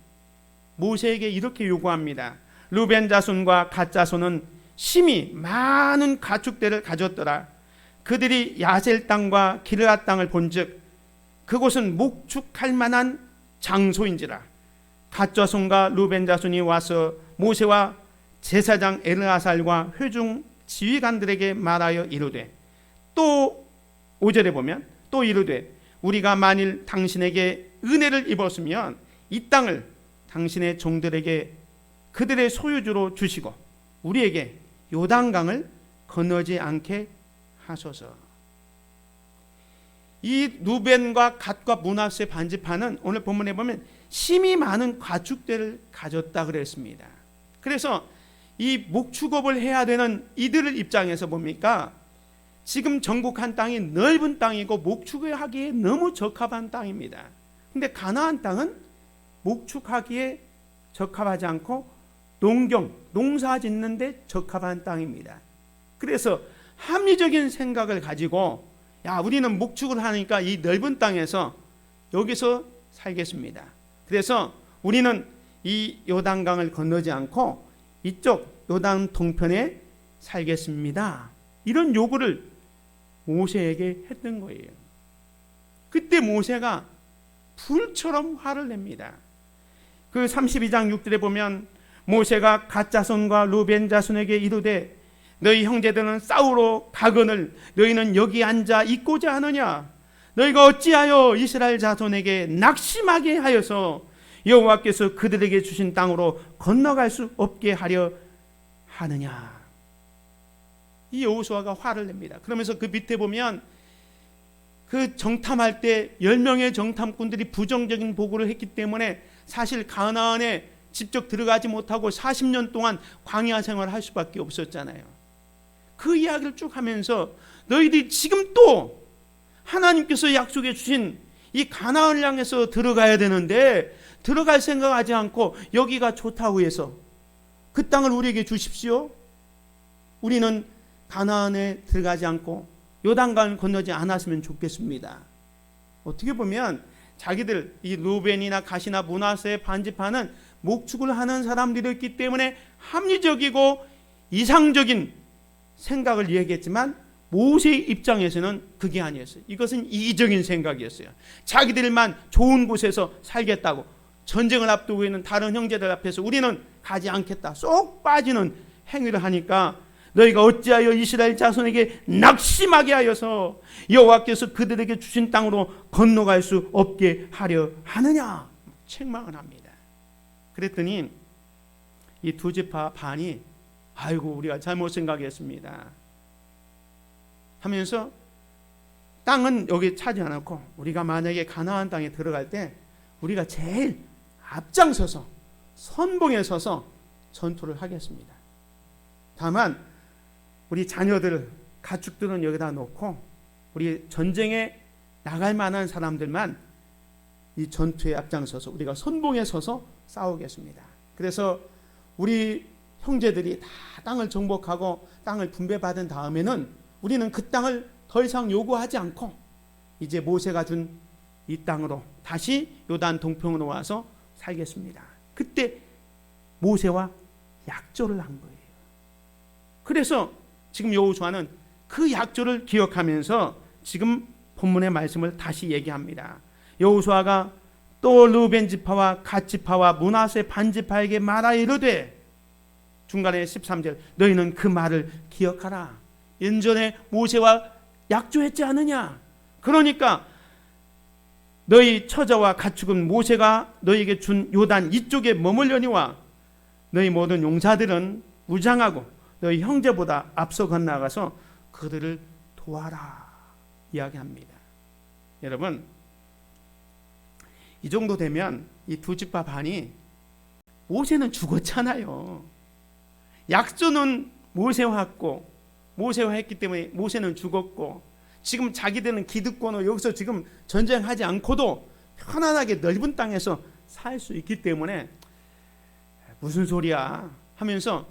모세에게 이렇게 요구합니다. 루벤 자손과 갓 자손은 심히 많은 가축대를 가졌더라. 그들이 야셀 땅과 기르앗 땅을 본즉 그곳은 목축할 만한 장소인지라. 갓 자손과 루벤 자손이 와서 모세와 제사장 엘르아살과 회중 지휘관들에게 말하여 이르되, 또 5절에 보면 또 이르되, 우리가 만일 당신에게 은혜를 입었으면 이 땅을 당신의 종들에게 그들의 소유주로 주시고 우리에게 요단강을 건너지 않게 하소서. 이 루벤과 갓과 므낫세 반지파는 오늘 본문에 보면 심히 많은 가축들을 가졌다 그랬습니다. 그래서 이 목축업을 해야 되는 이들의 입장에서 뭡니까? 지금 정복한 땅이 넓은 땅이고 목축하기에 너무 적합한 땅입니다. 근데 가나안 땅은 목축하기에 적합하지 않고 농사 짓는데 적합한 땅입니다. 그래서 합리적인 생각을 가지고, 야, 우리는 목축을 하니까 이 넓은 땅에서 여기서 살겠습니다. 그래서 우리는 이 요단강을 건너지 않고 이쪽 요단 동편에 살겠습니다. 이런 요구를 모세에게 했던 거예요. 그때 모세가 불처럼 화를 냅니다. 그 32장 6절에 보면 모세가 갓 자손과 루벤 자손에게 이르되, 너희 형제들은 싸우러 가거늘 너희는 여기 앉아 있고자 하느냐? 너희가 어찌하여 이스라엘 자손에게 낙심하게 하여서 여호와께서 그들에게 주신 땅으로 건너갈 수 없게 하려 하느냐? 이 여호수아가 화를 냅니다. 그러면서 그 밑에 보면 그 정탐할 때 10명의 정탐꾼들이 부정적인 보고를 했기 때문에 사실 가나안에 직접 들어가지 못하고 40년 동안 광야 생활을 할 수밖에 없었잖아요. 그 이야기를 쭉 하면서 너희들이 지금 또 하나님께서 약속해 주신 이 가나안을 향해서 들어가야 되는데 들어갈 생각하지 않고 여기가 좋다고 해서 그 땅을 우리에게 주십시오. 우리는 가나안에 들어가지 않고 요단강을 건너지 않았으면 좋겠습니다. 어떻게 보면 자기들 이 루벤이나 갓이나 므낫세의 반지파는 목축을 하는 사람들이었기 때문에 합리적이고 이상적인 생각을 얘기했지만 모세의 입장에서는 그게 아니었어요. 이것은 이기적인 생각이었어요. 자기들만 좋은 곳에서 살겠다고 전쟁을 앞두고 있는 다른 형제들 앞에서 우리는 가지 않겠다 쏙 빠지는 행위를 하니까 너희가 어찌하여 이스라엘 자손에게 낙심하게 하여서 여호와께서 그들에게 주신 땅으로 건너갈 수 없게 하려 하느냐? 책망을 합니다. 그랬더니 이 두 지파 반이 아이고 우리가 잘못 생각했습니다 하면서 땅은 여기 차지 않았고 우리가 만약에 가나안 땅에 들어갈 때 우리가 제일 앞장서서 선봉에 서서 전투를 하겠습니다. 다만 우리 자녀들 가축들은 여기다 놓고 우리 전쟁에 나갈 만한 사람들만 이 전투에 앞장서서 우리가 선봉에 서서 싸우겠습니다. 그래서 우리 형제들이 다 땅을 정복하고 땅을 분배받은 다음에는 우리는 그 땅을 더 이상 요구하지 않고 이제 모세가 준 이 땅으로 다시 요단 동편으로 와서 살겠습니다. 그때 모세와 약조를 한 거예요. 그래서 지금 여호수아는 그 약조를 기억하면서 지금 본문의 말씀을 다시 얘기합니다. 여호수아가 또 르벤 지파와 갓 지파와 므낫세 반 지파에게 말하 이르되, 중간에 13절 너희는 그 말을 기억하라. 연전에 모세와 약조했지 않느냐? 그러니까 너희 처자와 가축은 모세가 너희에게 준 요단 이쪽에 머물려니와 너희 모든 용사들은 무장하고 너희 형제보다 앞서 건너가서 그들을 도와라 이야기합니다. 여러분, 이 정도 되면 이 두 지파 반이 모세는 죽었잖아요. 약조는 모세와 했고 모세와 했기 때문에 모세는 죽었고 지금 자기들은 기득권으로 여기서 지금 전쟁하지 않고도 편안하게 넓은 땅에서 살 수 있기 때문에 무슨 소리야 하면서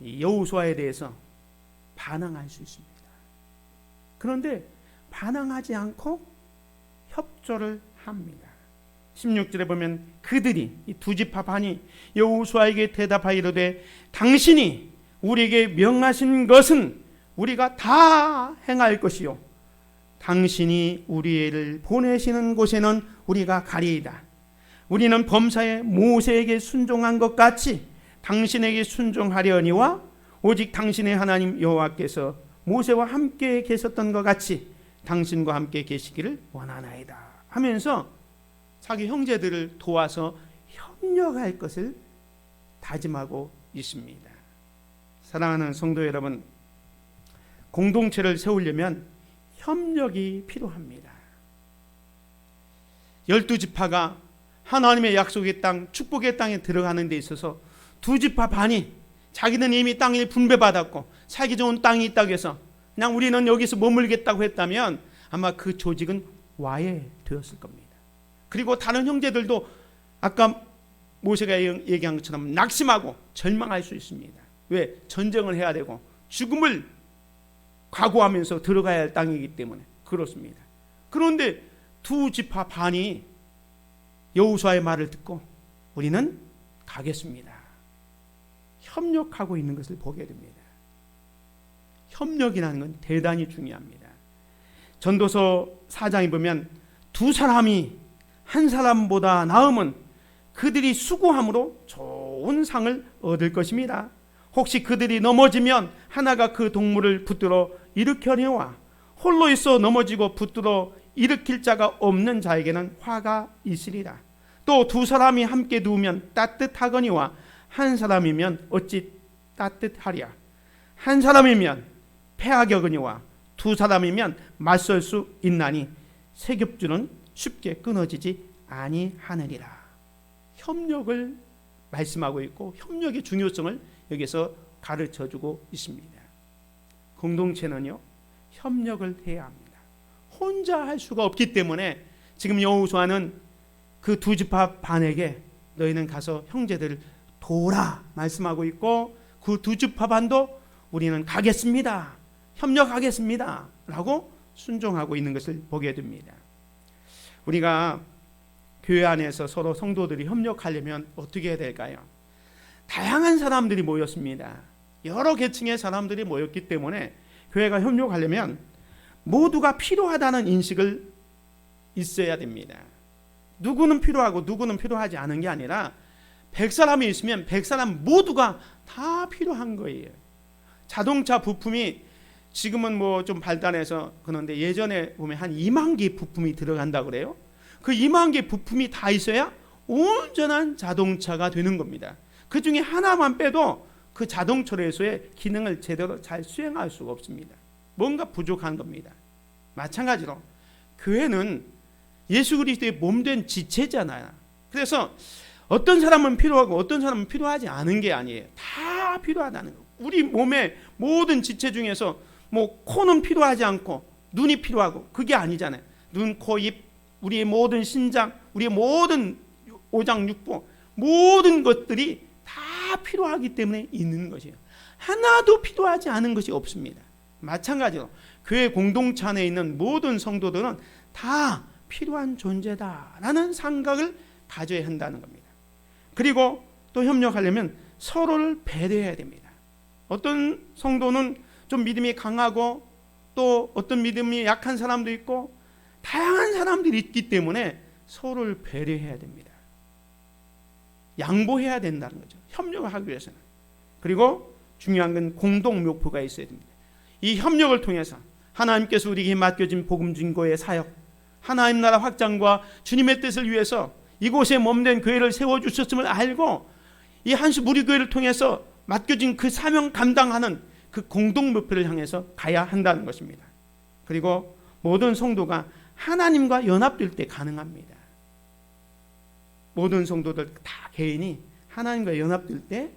여호수아에 대해서 반항할 수 있습니다. 그런데 반항하지 않고 협조를 합니다. 16절에 보면 그들이 이 두 지파 반이 여호수아에게 대답하여 이르되 당신이 우리에게 명하신 것은 우리가 다 행할 것이요 당신이 우리를 보내시는 곳에는 우리가 가리이다. 우리는 범사에 모세에게 순종한 것 같이 당신에게 순종하려니와 오직 당신의 하나님 여호와께서 모세와 함께 계셨던 것 같이 당신과 함께 계시기를 원하나이다 하면서 자기 형제들을 도와서 협력할 것을 다짐하고 있습니다. 사랑하는 성도 여러분, 공동체를 세우려면 협력이 필요합니다. 12지파가 하나님의 약속의 땅, 축복의 땅에 들어가는 데 있어서 2지파 반이 자기는 이미 땅을 분배받았고 살기 좋은 땅이 있다고 해서 그냥 우리는 여기서 머물겠다고 했다면 아마 그 조직은 와해되었을 겁니다. 그리고 다른 형제들도 아까 모세가 얘기한 것처럼 낙심하고 절망할 수 있습니다. 왜? 전쟁을 해야 되고 죽음을 각오하면서 들어가야 할 땅이기 때문에 그렇습니다. 그런데 2지파 반이 여호수아의 말을 듣고 우리는 가겠습니다. 협력하고 있는 것을 보게 됩니다. 협력이라는 건 대단히 중요합니다. 전도서 4장에 보면 2사람이 한 사람보다 나으면 그들이 수고함으로 좋은 상을 얻을 것입니다. 혹시 그들이 넘어지면 하나가 그 동물을 붙들어 일으켜내와 홀로 있어 넘어지고 붙들어 일으킬 자가 없는 자에게는 화가 있으리라. 또 2사람이 함께 누우면 따뜻하거니와 한 사람이면 어찌 따뜻하랴. 한 사람이면 패하겠거니와 2사람이면 맞설 수 있나니 세 겹줄은 쉽게 끊어지지 아니하느니라. 협력을 말씀하고 있고 협력의 중요성을 여기서 가르쳐주고 있습니다. 공동체는요, 협력을 해야 합니다. 혼자 할 수가 없기 때문에 지금 여호수아는 그 2지파 반에게 너희는 가서 형제들을 도우라 말씀하고 있고 그 2지파 반도 우리는 가겠습니다. 협력하겠습니다. 라고 순종하고 있는 것을 보게 됩니다. 우리가 교회 안에서 서로 성도들이 협력하려면 어떻게 해야 될까요? 다양한 사람들이 모였습니다. 여러 계층의 사람들이 모였기 때문에 교회가 협력하려면 모두가 필요하다는 인식을 있어야 됩니다. 누구는 필요하고 누구는 필요하지 않은 게 아니라 100사람이 있으면 100사람 모두가 다 필요한 거예요. 자동차 부품이 지금은 뭐 좀 발달해서 그런데 예전에 보면 한 2만 개 부품이 들어간다고 그래요. 그 2만 개 부품이 다 있어야 온전한 자동차가 되는 겁니다. 그 중에 하나만 빼도 그 자동차로서의 기능을 제대로 잘 수행할 수가 없습니다. 뭔가 부족한 겁니다. 마찬가지로 교회는 예수 그리스도의 몸된 지체잖아요. 그래서 어떤 사람은 필요하고 어떤 사람은 필요하지 않은 게 아니에요. 다 필요하다는 거. 우리 몸의 모든 지체 중에서 뭐 코는 필요하지 않고 눈이 필요하고 그게 아니잖아요. 눈, 코, 입, 우리의 모든 신장, 우리의 모든 오장육부 모든 것들이 다 필요하기 때문에 있는 것이에요. 하나도 필요하지 않은 것이 없습니다. 마찬가지로 교회 공동체 안에 있는 모든 성도들은 다 필요한 존재다라는 생각을 가져야 한다는 겁니다. 그리고 또 협력하려면 서로를 배려해야 됩니다. 어떤 성도는 좀 믿음이 강하고 또 어떤 믿음이 약한 사람도 있고 다양한 사람들이 있기 때문에 서로를 배려해야 됩니다. 양보해야 된다는 거죠. 협력을 하기 위해서는. 그리고 중요한 건 공동 목표가 있어야 됩니다. 이 협력을 통해서 하나님께서 우리에게 맡겨진 복음 증거의 사역, 하나님 나라 확장과 주님의 뜻을 위해서 이곳에 몸된 교회를 세워주셨음을 알고 이 한수 무리교회를 통해서 맡겨진 그 사명 감당하는 그 공동 목표를 향해서 가야 한다는 것입니다. 그리고 모든 성도가 하나님과 연합될 때 가능합니다. 모든 성도들 다 개인이 하나님과 연합될 때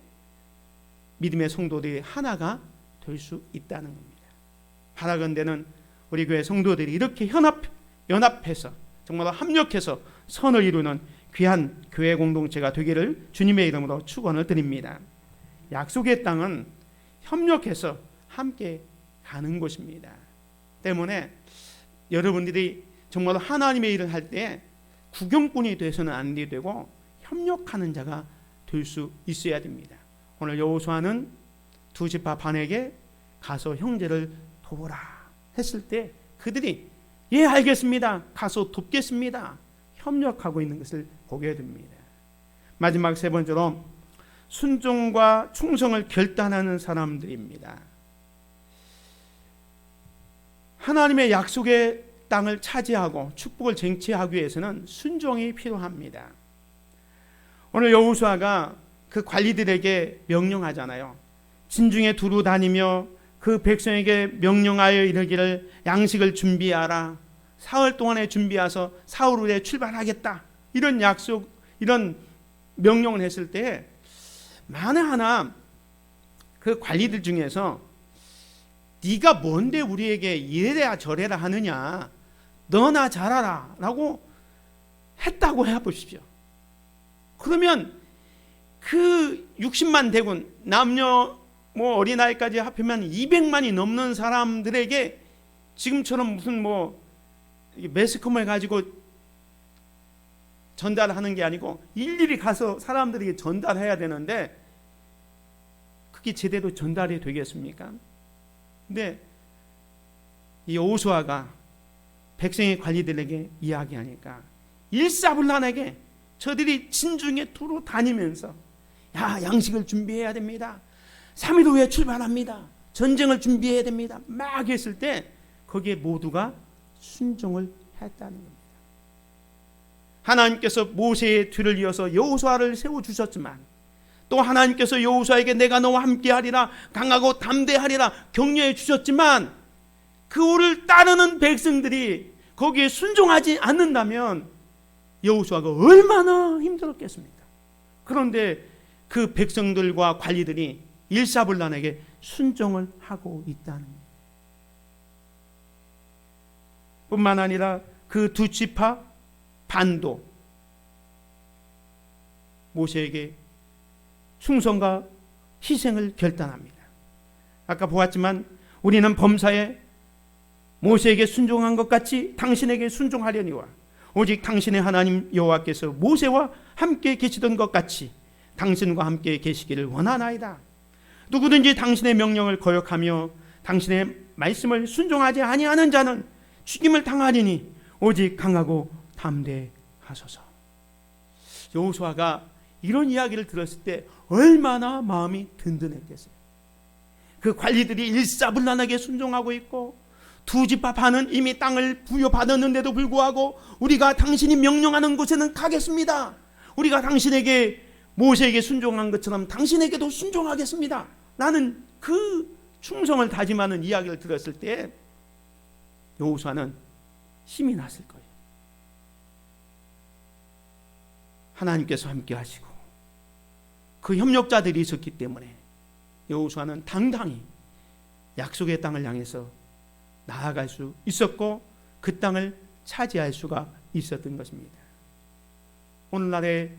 믿음의 성도들이 하나가 될 수 있다는 겁니다. 바라건대는 우리 교회 성도들이 이렇게 연합해서 정말 합력해서 선을 이루는 귀한 교회 공동체가 되기를 주님의 이름으로 축원을 드립니다. 약속의 땅은 협력해서 함께 가는 곳입니다. 때문에 여러분들이 정말 하나님의 일을 할 때 구경꾼이 돼서는 안 되고 협력하는 자가 될 수 있어야 됩니다. 오늘 여호수아는 2지파 반에게 가서 형제를 도우라 했을 때 그들이 예 알겠습니다. 가서 돕겠습니다. 협력하고 있는 것을 보게 됩니다. 마지막 세 번째로 순종과 충성을 결단하는 사람들입니다. 하나님의 약속의 땅을 차지하고 축복을 쟁취하기 위해서는 순종이 필요합니다. 오늘 여호수아가 그 관리들에게 명령하잖아요. 진중에 두루 다니며 그 백성에게 명령하여 이르기를 양식을 준비하라. 사흘 동안에 준비해서 사흘 후에 출발하겠다. 이런 약속, 이런 명령을 했을 때 만에 하나 그 관리들 중에서 네가 뭔데 우리에게 이래라 저래라 하느냐, 너나 잘하라 라고 했다고 해보십시오. 그러면 그 60만 대군, 남녀 어린아이까지 합하면 200만이 넘는 사람들에게 지금처럼 무슨 매스컴을 가지고 전달하는 게 아니고 일일이 가서 사람들에게 전달해야 되는데 그게 제대로 전달이 되겠습니까? 근데 이 여호수아가 백성의 관리들에게 이야기하니까 일사불란하게 저들이 진중에 두루 다니면서 양식을 준비해야 됩니다. 3일 후에 출발합니다. 전쟁을 준비해야 됩니다. 막 했을 때 거기에 모두가 순종을 했다는 겁니다. 하나님께서 모세의 뒤를 이어서 여호수아를 세워주셨지만 또 하나님께서 여호수아에게 내가 너와 함께하리라, 강하고 담대하리라 격려해 주셨지만 그를 따르는 백성들이 거기에 순종하지 않는다면 여호수아가 얼마나 힘들었겠습니까? 그런데 그 백성들과 관리들이 일사불란하게 순종을 하고 있다는 겁니다. 뿐만 아니라 그 두 지파 반도 모세에게 충성과 희생을 결단합니다. 아까 보았지만 우리는 범사에 모세에게 순종한 것 같이 당신에게 순종하려니와 오직 당신의 하나님 여호와께서 모세와 함께 계시던 것 같이 당신과 함께 계시기를 원하나이다. 누구든지 당신의 명령을 거역하며 당신의 말씀을 순종하지 아니하는 자는 죽임을 당하리니 오직 강하고 담대하소서. 여호수아가 이런 이야기를 들었을 때 얼마나 마음이 든든했겠어요. 그 관리들이 일사불란하게 순종하고 있고 두 지파 반은 이미 땅을 부여받았는데도 불구하고 우리가 당신이 명령하는 곳에는 가겠습니다. 우리가 당신에게 모세에게 순종한 것처럼 당신에게도 순종하겠습니다. 라는 그 충성을 다짐하는 이야기를 들었을 때 여호수아는 힘이 났을 거예요. 하나님께서 함께 하시고 그 협력자들이 있었기 때문에 여호수아는 당당히 약속의 땅을 향해서 나아갈 수 있었고 그 땅을 차지할 수가 있었던 것입니다. 오늘날의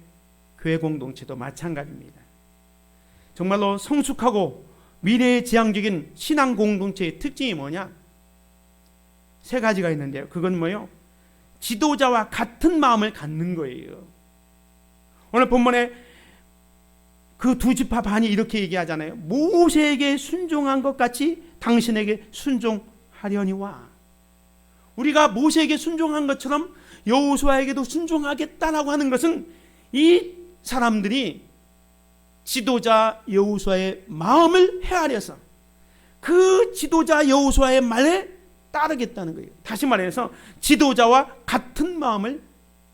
교회 공동체도 마찬가지입니다. 정말로 성숙하고 미래지향적인 신앙 공동체의 특징이 뭐냐? 세 가지가 있는데요. 그건 뭐예요? 지도자와 같은 마음을 갖는 거예요. 오늘 본문에 그 두 지파 반이 이렇게 얘기하잖아요. 모세에게 순종한 것 같이 당신에게 순종하려니와. 우리가 모세에게 순종한 것처럼 여호수아에게도 순종하겠다라고 하는 것은 이 사람들이 지도자 여호수아의 마음을 헤아려서 그 지도자 여호수아의 말에 따르겠다는 거예요. 다시 말해서 지도자와 같은 마음을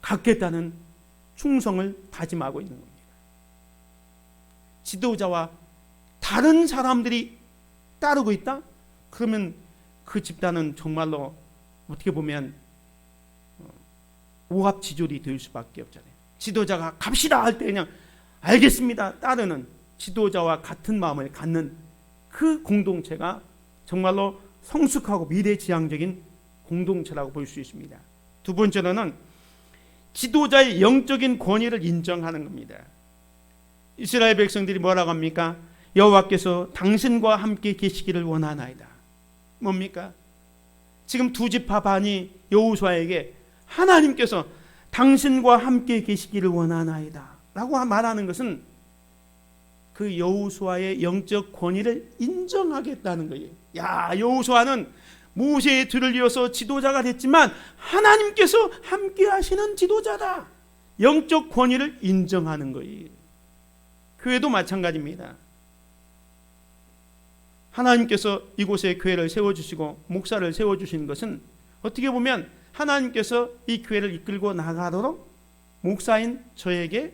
갖겠다는 충성을 다짐하고 있는 겁니다. 지도자와 다른 사람들이 따르고 있다? 그러면 그 집단은 정말로 어떻게 보면 오합지졸이 될 수밖에 없잖아요. 지도자가 갑시다 할 때 그냥 알겠습니다 따르는 지도자와 같은 마음을 갖는 그 공동체가 정말로 성숙하고 미래지향적인 공동체라고 볼 수 있습니다. 두 번째로는 지도자의 영적인 권위를 인정하는 겁니다. 이스라엘 백성들이 뭐라고 합니까? 여호와께서 당신과 함께 계시기를 원하나이다. 뭡니까? 지금 두 지파 반이 여호수아에게 하나님께서 당신과 함께 계시기를 원하나이다 라고 말하는 것은 그 여호수아의 영적 권위를 인정하겠다는 거예요. 야, 여호수아는 모세의 뒤를 이어서 지도자가 됐지만 하나님께서 함께 하시는 지도자다. 영적 권위를 인정하는 거예요. 교회도 마찬가지입니다. 하나님께서 이곳에 교회를 세워주시고 목사를 세워주시는 것은 어떻게 보면 하나님께서 이 교회를 이끌고 나가도록 목사인 저에게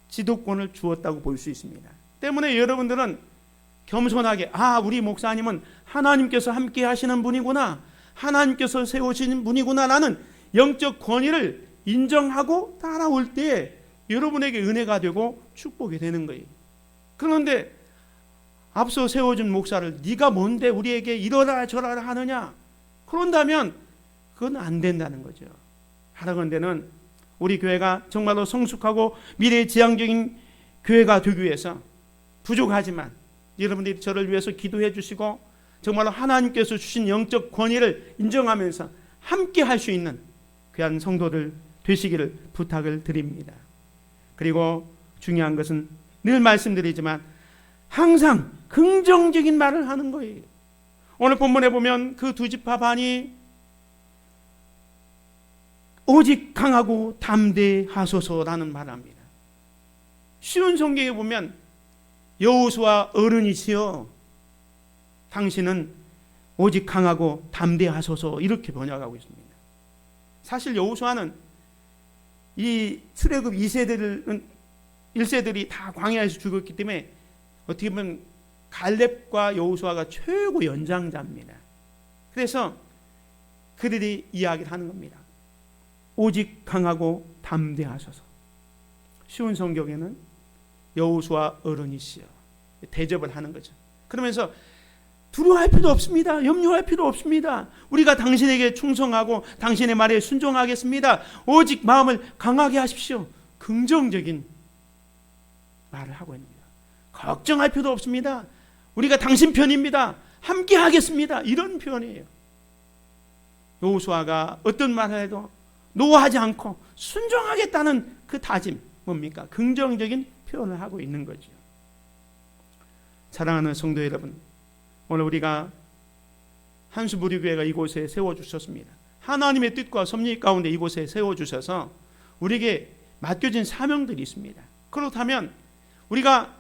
지도권을 주었다고 볼 수 있습니다. 때문에 여러분들은 겸손하게 우리 목사님은 하나님께서 함께 하시는 분이구나, 하나님께서 세우신 분이구나 라는 영적 권위를 인정하고 따라올 때 여러분에게 은혜가 되고 축복이 되는 거예요. 그런데 앞서 세워준 목사를 네가 뭔데 우리에게 이러라 저러라 하느냐, 그런다면 그건 안 된다는 거죠. 하라건대는 우리 교회가 정말로 성숙하고 미래지향적인 교회가 되기 위해서 부족하지만 여러분들이 저를 위해서 기도해 주시고 정말로 하나님께서 주신 영적 권위를 인정하면서 함께 할 수 있는 귀한 성도들 되시기를 부탁을 드립니다. 그리고 중요한 것은 늘 말씀드리지만 항상 긍정적인 말을 하는 거예요. 오늘 본문에 보면 그 두 지파 반이 오직 강하고 담대하소서라는 말을 합니다. 쉬운 성경에 보면 여호수아 어른이시여 당신은 오직 강하고 담대하소서 이렇게 번역하고 있습니다. 사실 여호수아는 이 출애굽 1세들이 다 광야에서 죽었기 때문에 어떻게 보면 갈렙과 여호수아가 최고 연장자입니다. 그래서 그들이 이야기를 하는 겁니다. 오직 강하고 담대하소서. 쉬운 성경에는 여호수아 어른이시여 대접을 하는 거죠. 그러면서 두려워할 필요 없습니다. 염려할 필요 없습니다. 우리가 당신에게 충성하고 당신의 말에 순종하겠습니다. 오직 마음을 강하게 하십시오. 긍정적인 말을 하고 있는 겁니다. 걱정할 필요 없습니다. 우리가 당신 편입니다. 함께 하겠습니다. 이런 표현이에요. 여호수아가 어떤 말을 해도 노하지 않고 순종하겠다는 그 다짐, 뭡니까? 긍정적인 표현을 하고 있는 거죠. 사랑하는 성도 여러분, 오늘 우리가 한수부리교회가 이곳에 세워주셨습니다. 하나님의 뜻과 섭리 가운데 이곳에 세워주셔서 우리에게 맡겨진 사명들이 있습니다. 그렇다면 우리가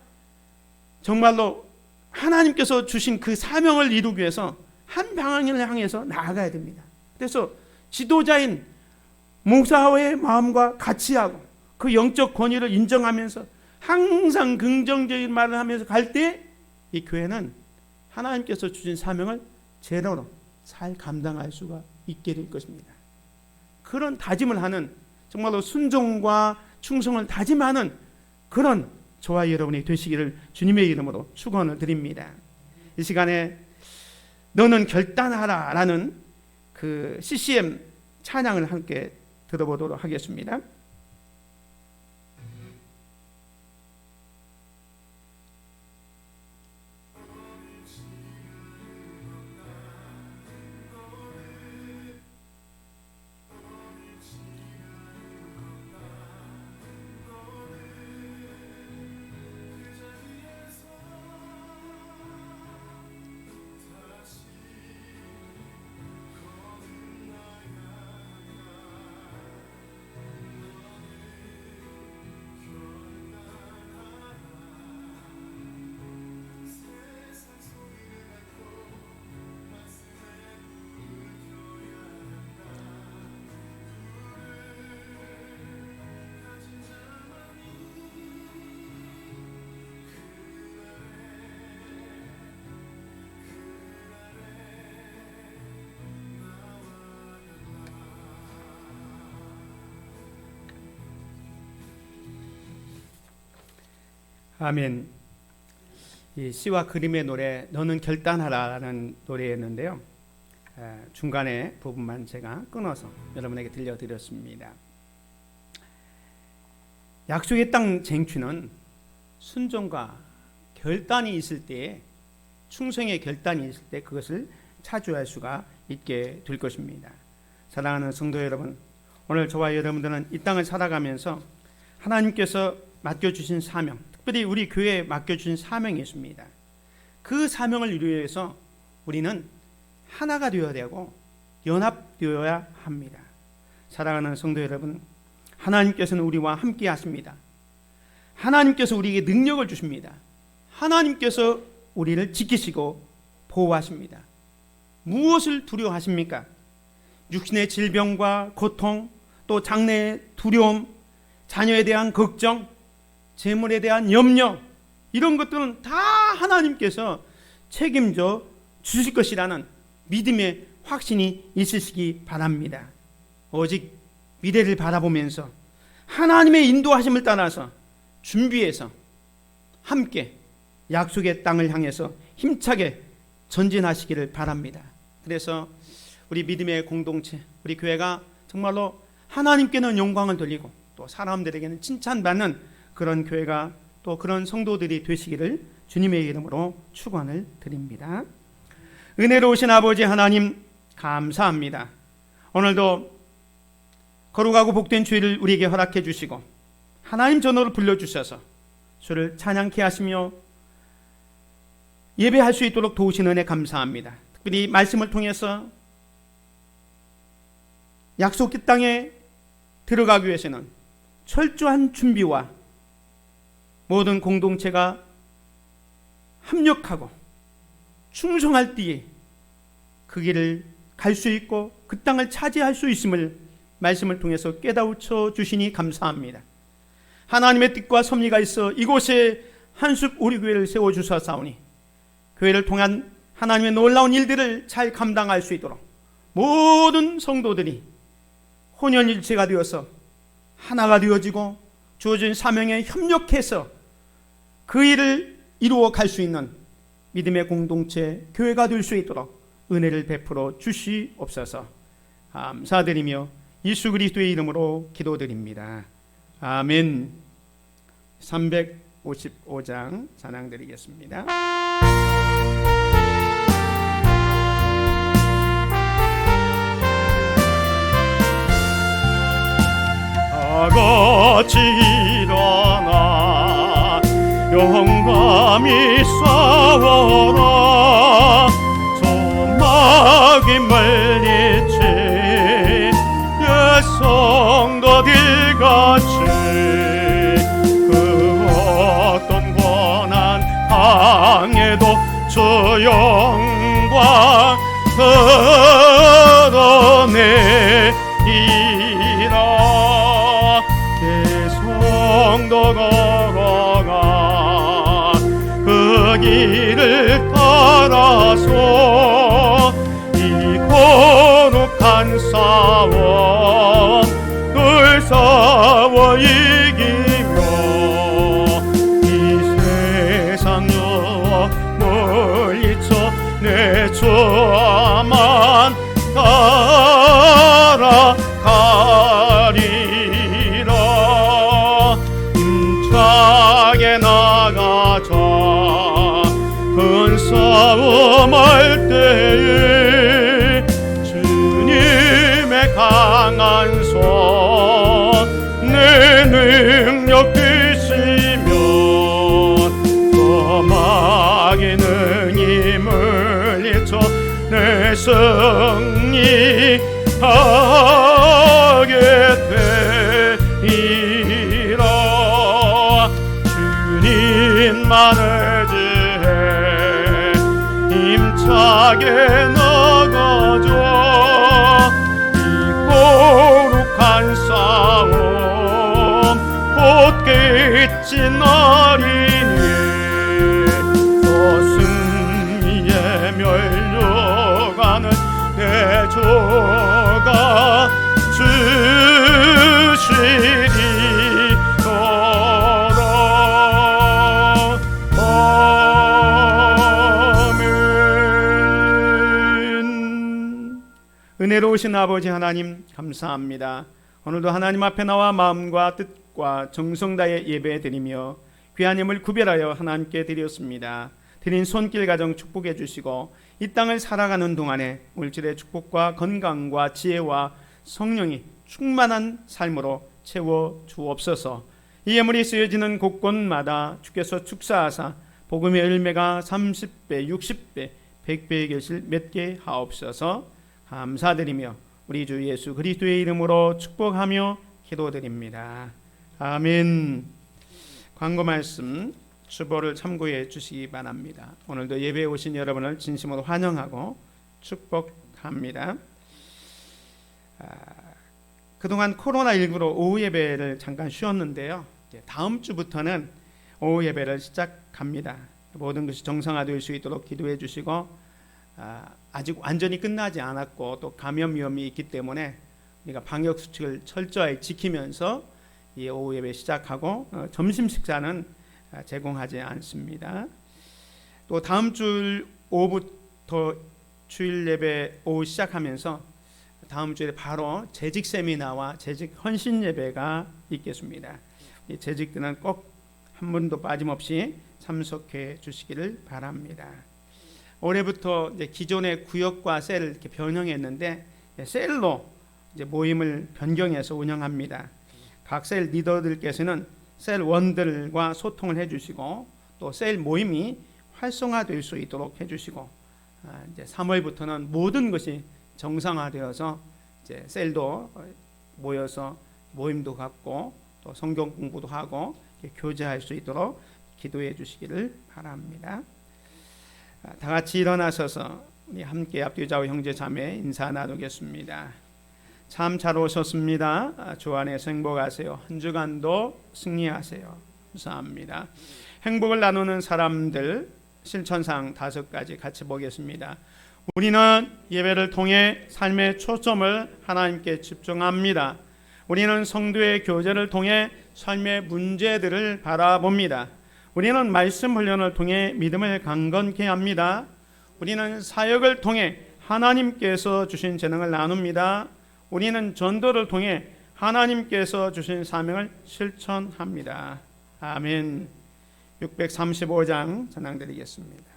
정말로 하나님께서 주신 그 사명을 이루기 위해서 한 방향을 향해서 나아가야 됩니다. 그래서 지도자인 목사의 마음과 같이 하고 그 영적 권위를 인정하면서 항상 긍정적인 말을 하면서 갈 때 이 교회는 하나님께서 주신 사명을 제대로 잘 감당할 수가 있게 될 것입니다. 그런 다짐을 하는, 정말로 순종과 충성을 다짐하는 그런 저와 여러분이 되시기를 주님의 이름으로 축원을 드립니다. 이 시간에 너는 결단하라 라는 그 CCM 찬양을 함께 들어보도록 하겠습니다. 아멘. 이 시와 그림의 노래 너는 결단하라라는 노래였는데요. 중간에 부분만 제가 끊어서 여러분에게 들려드렸습니다. 약속의 땅 쟁취는 순종과 결단이 있을 때, 충성의 결단이 있을 때 그것을 차지할 수가 있게 될 것입니다. 사랑하는 성도 여러분, 오늘 저와 여러분들은 이 땅을 살아가면서 하나님께서 맡겨주신 사명, 특별히 우리 교회에 맡겨주신 사명이 있습니다. 그 사명을 이루기 위해서 우리는 하나가 되어야 되고 연합되어야 합니다. 사랑하는 성도 여러분, 하나님께서는 우리와 함께 하십니다. 하나님께서 우리에게 능력을 주십니다. 하나님께서 우리를 지키시고 보호하십니다. 무엇을 두려워하십니까? 육신의 질병과 고통, 또 장래의 두려움, 자녀에 대한 걱정, 재물에 대한 염려, 이런 것들은 다 하나님께서 책임져 주실 것이라는 믿음의 확신이 있으시기 바랍니다. 오직 미래를 바라보면서 하나님의 인도하심을 따라서 준비해서 함께 약속의 땅을 향해서 힘차게 전진하시기를 바랍니다. 그래서 우리 믿음의 공동체, 우리 교회가 정말로 하나님께는 영광을 돌리고 또 사람들에게는 칭찬받는 그런 교회가, 또 그런 성도들이 되시기를 주님의 이름으로 축원을 드립니다. 은혜로우신 아버지 하나님, 감사합니다. 오늘도 거룩하고 복된 주일을 우리에게 허락해 주시고 하나님 전호를 불러주셔서 주를 찬양케 하시며 예배할 수 있도록 도우신 은혜 감사합니다. 특별히 말씀을 통해서 약속의 땅에 들어가기 위해서는 철저한 준비와 모든 공동체가 합력하고 충성할 때에 그 길을 갈 수 있고 그 땅을 차지할 수 있음을 말씀을 통해서 깨닫춰 주시니 감사합니다. 하나님의 뜻과 섭리가 있어 이곳에 한숲 우리 교회를 세워주사사오니 교회를 통한 하나님의 놀라운 일들을 잘 감당할 수 있도록 모든 성도들이 혼연일체가 되어서 하나가 되어지고 주어진 사명에 협력해서 그 일을 이루어 갈 수 있는 믿음의 공동체, 교회가 될 수 있도록 은혜를 베풀어 주시옵소서. 감사드리며 예수 그리스도의 이름으로 기도드립니다. 아멘. 355장 찬양드리겠습니다. 다같이 일어나 영감이 싸워라. 소망이 멀리치 성도들같이 그 어떤 고난 당해도 주 영광 드러내리라. 내 성도 걸어가 그 길을 따라서 이 거룩한 싸움 늘 싸워 이기며 이 세상 유혹 물리쳐 내 주만 따라가리라. 힘차게 나가자 큰 싸움할 때에 주님의 강한 손 내 능력 되시면 거마귀는 힘을 잃쳐 내 승리하게 되리라. 주님만의 지혜 힘차게 나가자 이 거룩한 싸움 곧 끝이 나리니 또 승리에 멸류관을 내 주가 주시리로다. 아멘. 은혜로우신 아버지 하나님 감사합니다. 오늘도 하나님 앞에 나와 마음과 뜻과 정성 다해 예배드리며 귀한 예물 구별하여 하나님께 드렸습니다. 드린 손길 가정 축복해 주시고 이 땅을 살아가는 동안에 물질의 축복과 건강과 지혜와 성령이 충만한 삶으로 채워 주옵소서. 이 예물이 쓰여지는 곳곳마다 주께서 축사하사 복음의 열매가 30배, 60배, 백배의 결실 맺게 하옵소서. 감사드리며 우리 주 예수 그리스도의 이름으로 축복하며 기도드립니다. 아멘. 광고 말씀 주보를 참고해 주시기 바랍니다. 오늘도 예배에 오신 여러분을 진심으로 환영하고 축복합니다. 그동안 코로나19로 오후 예배를 잠깐 쉬었는데요. 다음 주부터는 오후 예배를 시작합니다. 모든 것이 정상화될 수 있도록 기도해 주시고, 아직 완전히 끝나지 않았고 또 감염 위험이 있기 때문에 우리가 방역 수칙을 철저히 지키면서 이 오후 예배 시작하고 점심 식사는 제공하지 않습니다. 또 다음 주 오후부터 주일 예배 오후 시작하면서 다음 주에 바로 재직 세미나와 재직 헌신 예배가 있겠습니다. 이 재직들은 꼭 한 분도 빠짐없이 참석해 주시기를 바랍니다. 올해부터 이제 기존의 구역과 셀을 이렇게 변형했는데 셀로 이제 모임을 변경해서 운영합니다. 각 셀 리더들께서는 셀 원들과 소통을 해주시고 또 셀 모임이 활성화될 수 있도록 해주시고, 이제 3월부터는 모든 것이 정상화되어서 이제 셀도 모여서 모임도 갖고 또 성경 공부도 하고 교제할 수 있도록 기도해 주시기를 바랍니다. 다 같이 일어나셔서 우리 함께 앞뒤좌우 형제 자매 인사 나누겠습니다. 참 잘 오셨습니다. 주 안에서 행복하세요. 한 주간도 승리하세요. 감사합니다. 행복을 나누는 사람들 실천상 5가지 같이 보겠습니다. 우리는 예배를 통해 삶의 초점을 하나님께 집중합니다. 우리는 성도의 교제를 통해 삶의 문제들을 바라봅니다. 우리는 말씀 훈련을 통해 믿음을 강건케 합니다. 우리는 사역을 통해 하나님께서 주신 재능을 나눕니다. 우리는 전도를 통해 하나님께서 주신 사명을 실천합니다. 아멘. 635장 전향드리겠습니다.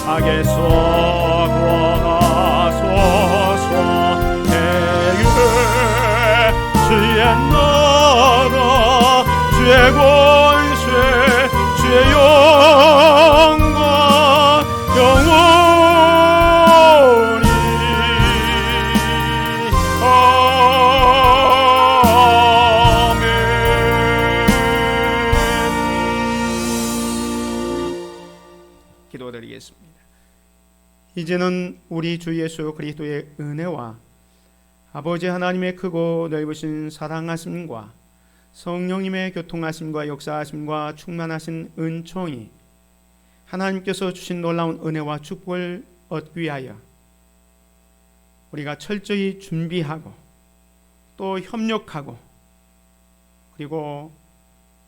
악에서 구원하소서. 내게 주의 나라 주의 권세 주의 영광 영원히 아멘. 기도드리겠습니다. 이제는 우리 주 예수 그리스도의 은혜와 아버지 하나님의 크고 넓으신 사랑하심과 성령님의 교통하심과 역사하심과 충만하신 은총이 하나님께서 주신 놀라운 은혜와 축복을 얻기 위하여 우리가 철저히 준비하고 또 협력하고 그리고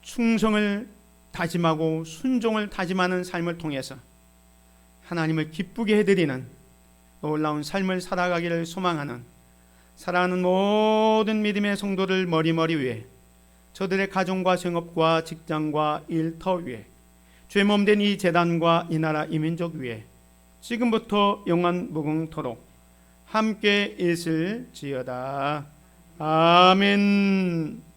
충성을 다짐하고 순종을 다짐하는 삶을 통해서 하나님을 기쁘게 해드리는 놀라운 삶을 살아가기를 소망하는 사랑하는 모든 믿음의 성도들 머리머리 위에 저들의 가정과 생업과 직장과 일터 위에 죄 몸된 이 재단과 이 나라 이 민족 위에 지금부터 영원 무궁토록 함께 있을지어다. 아멘.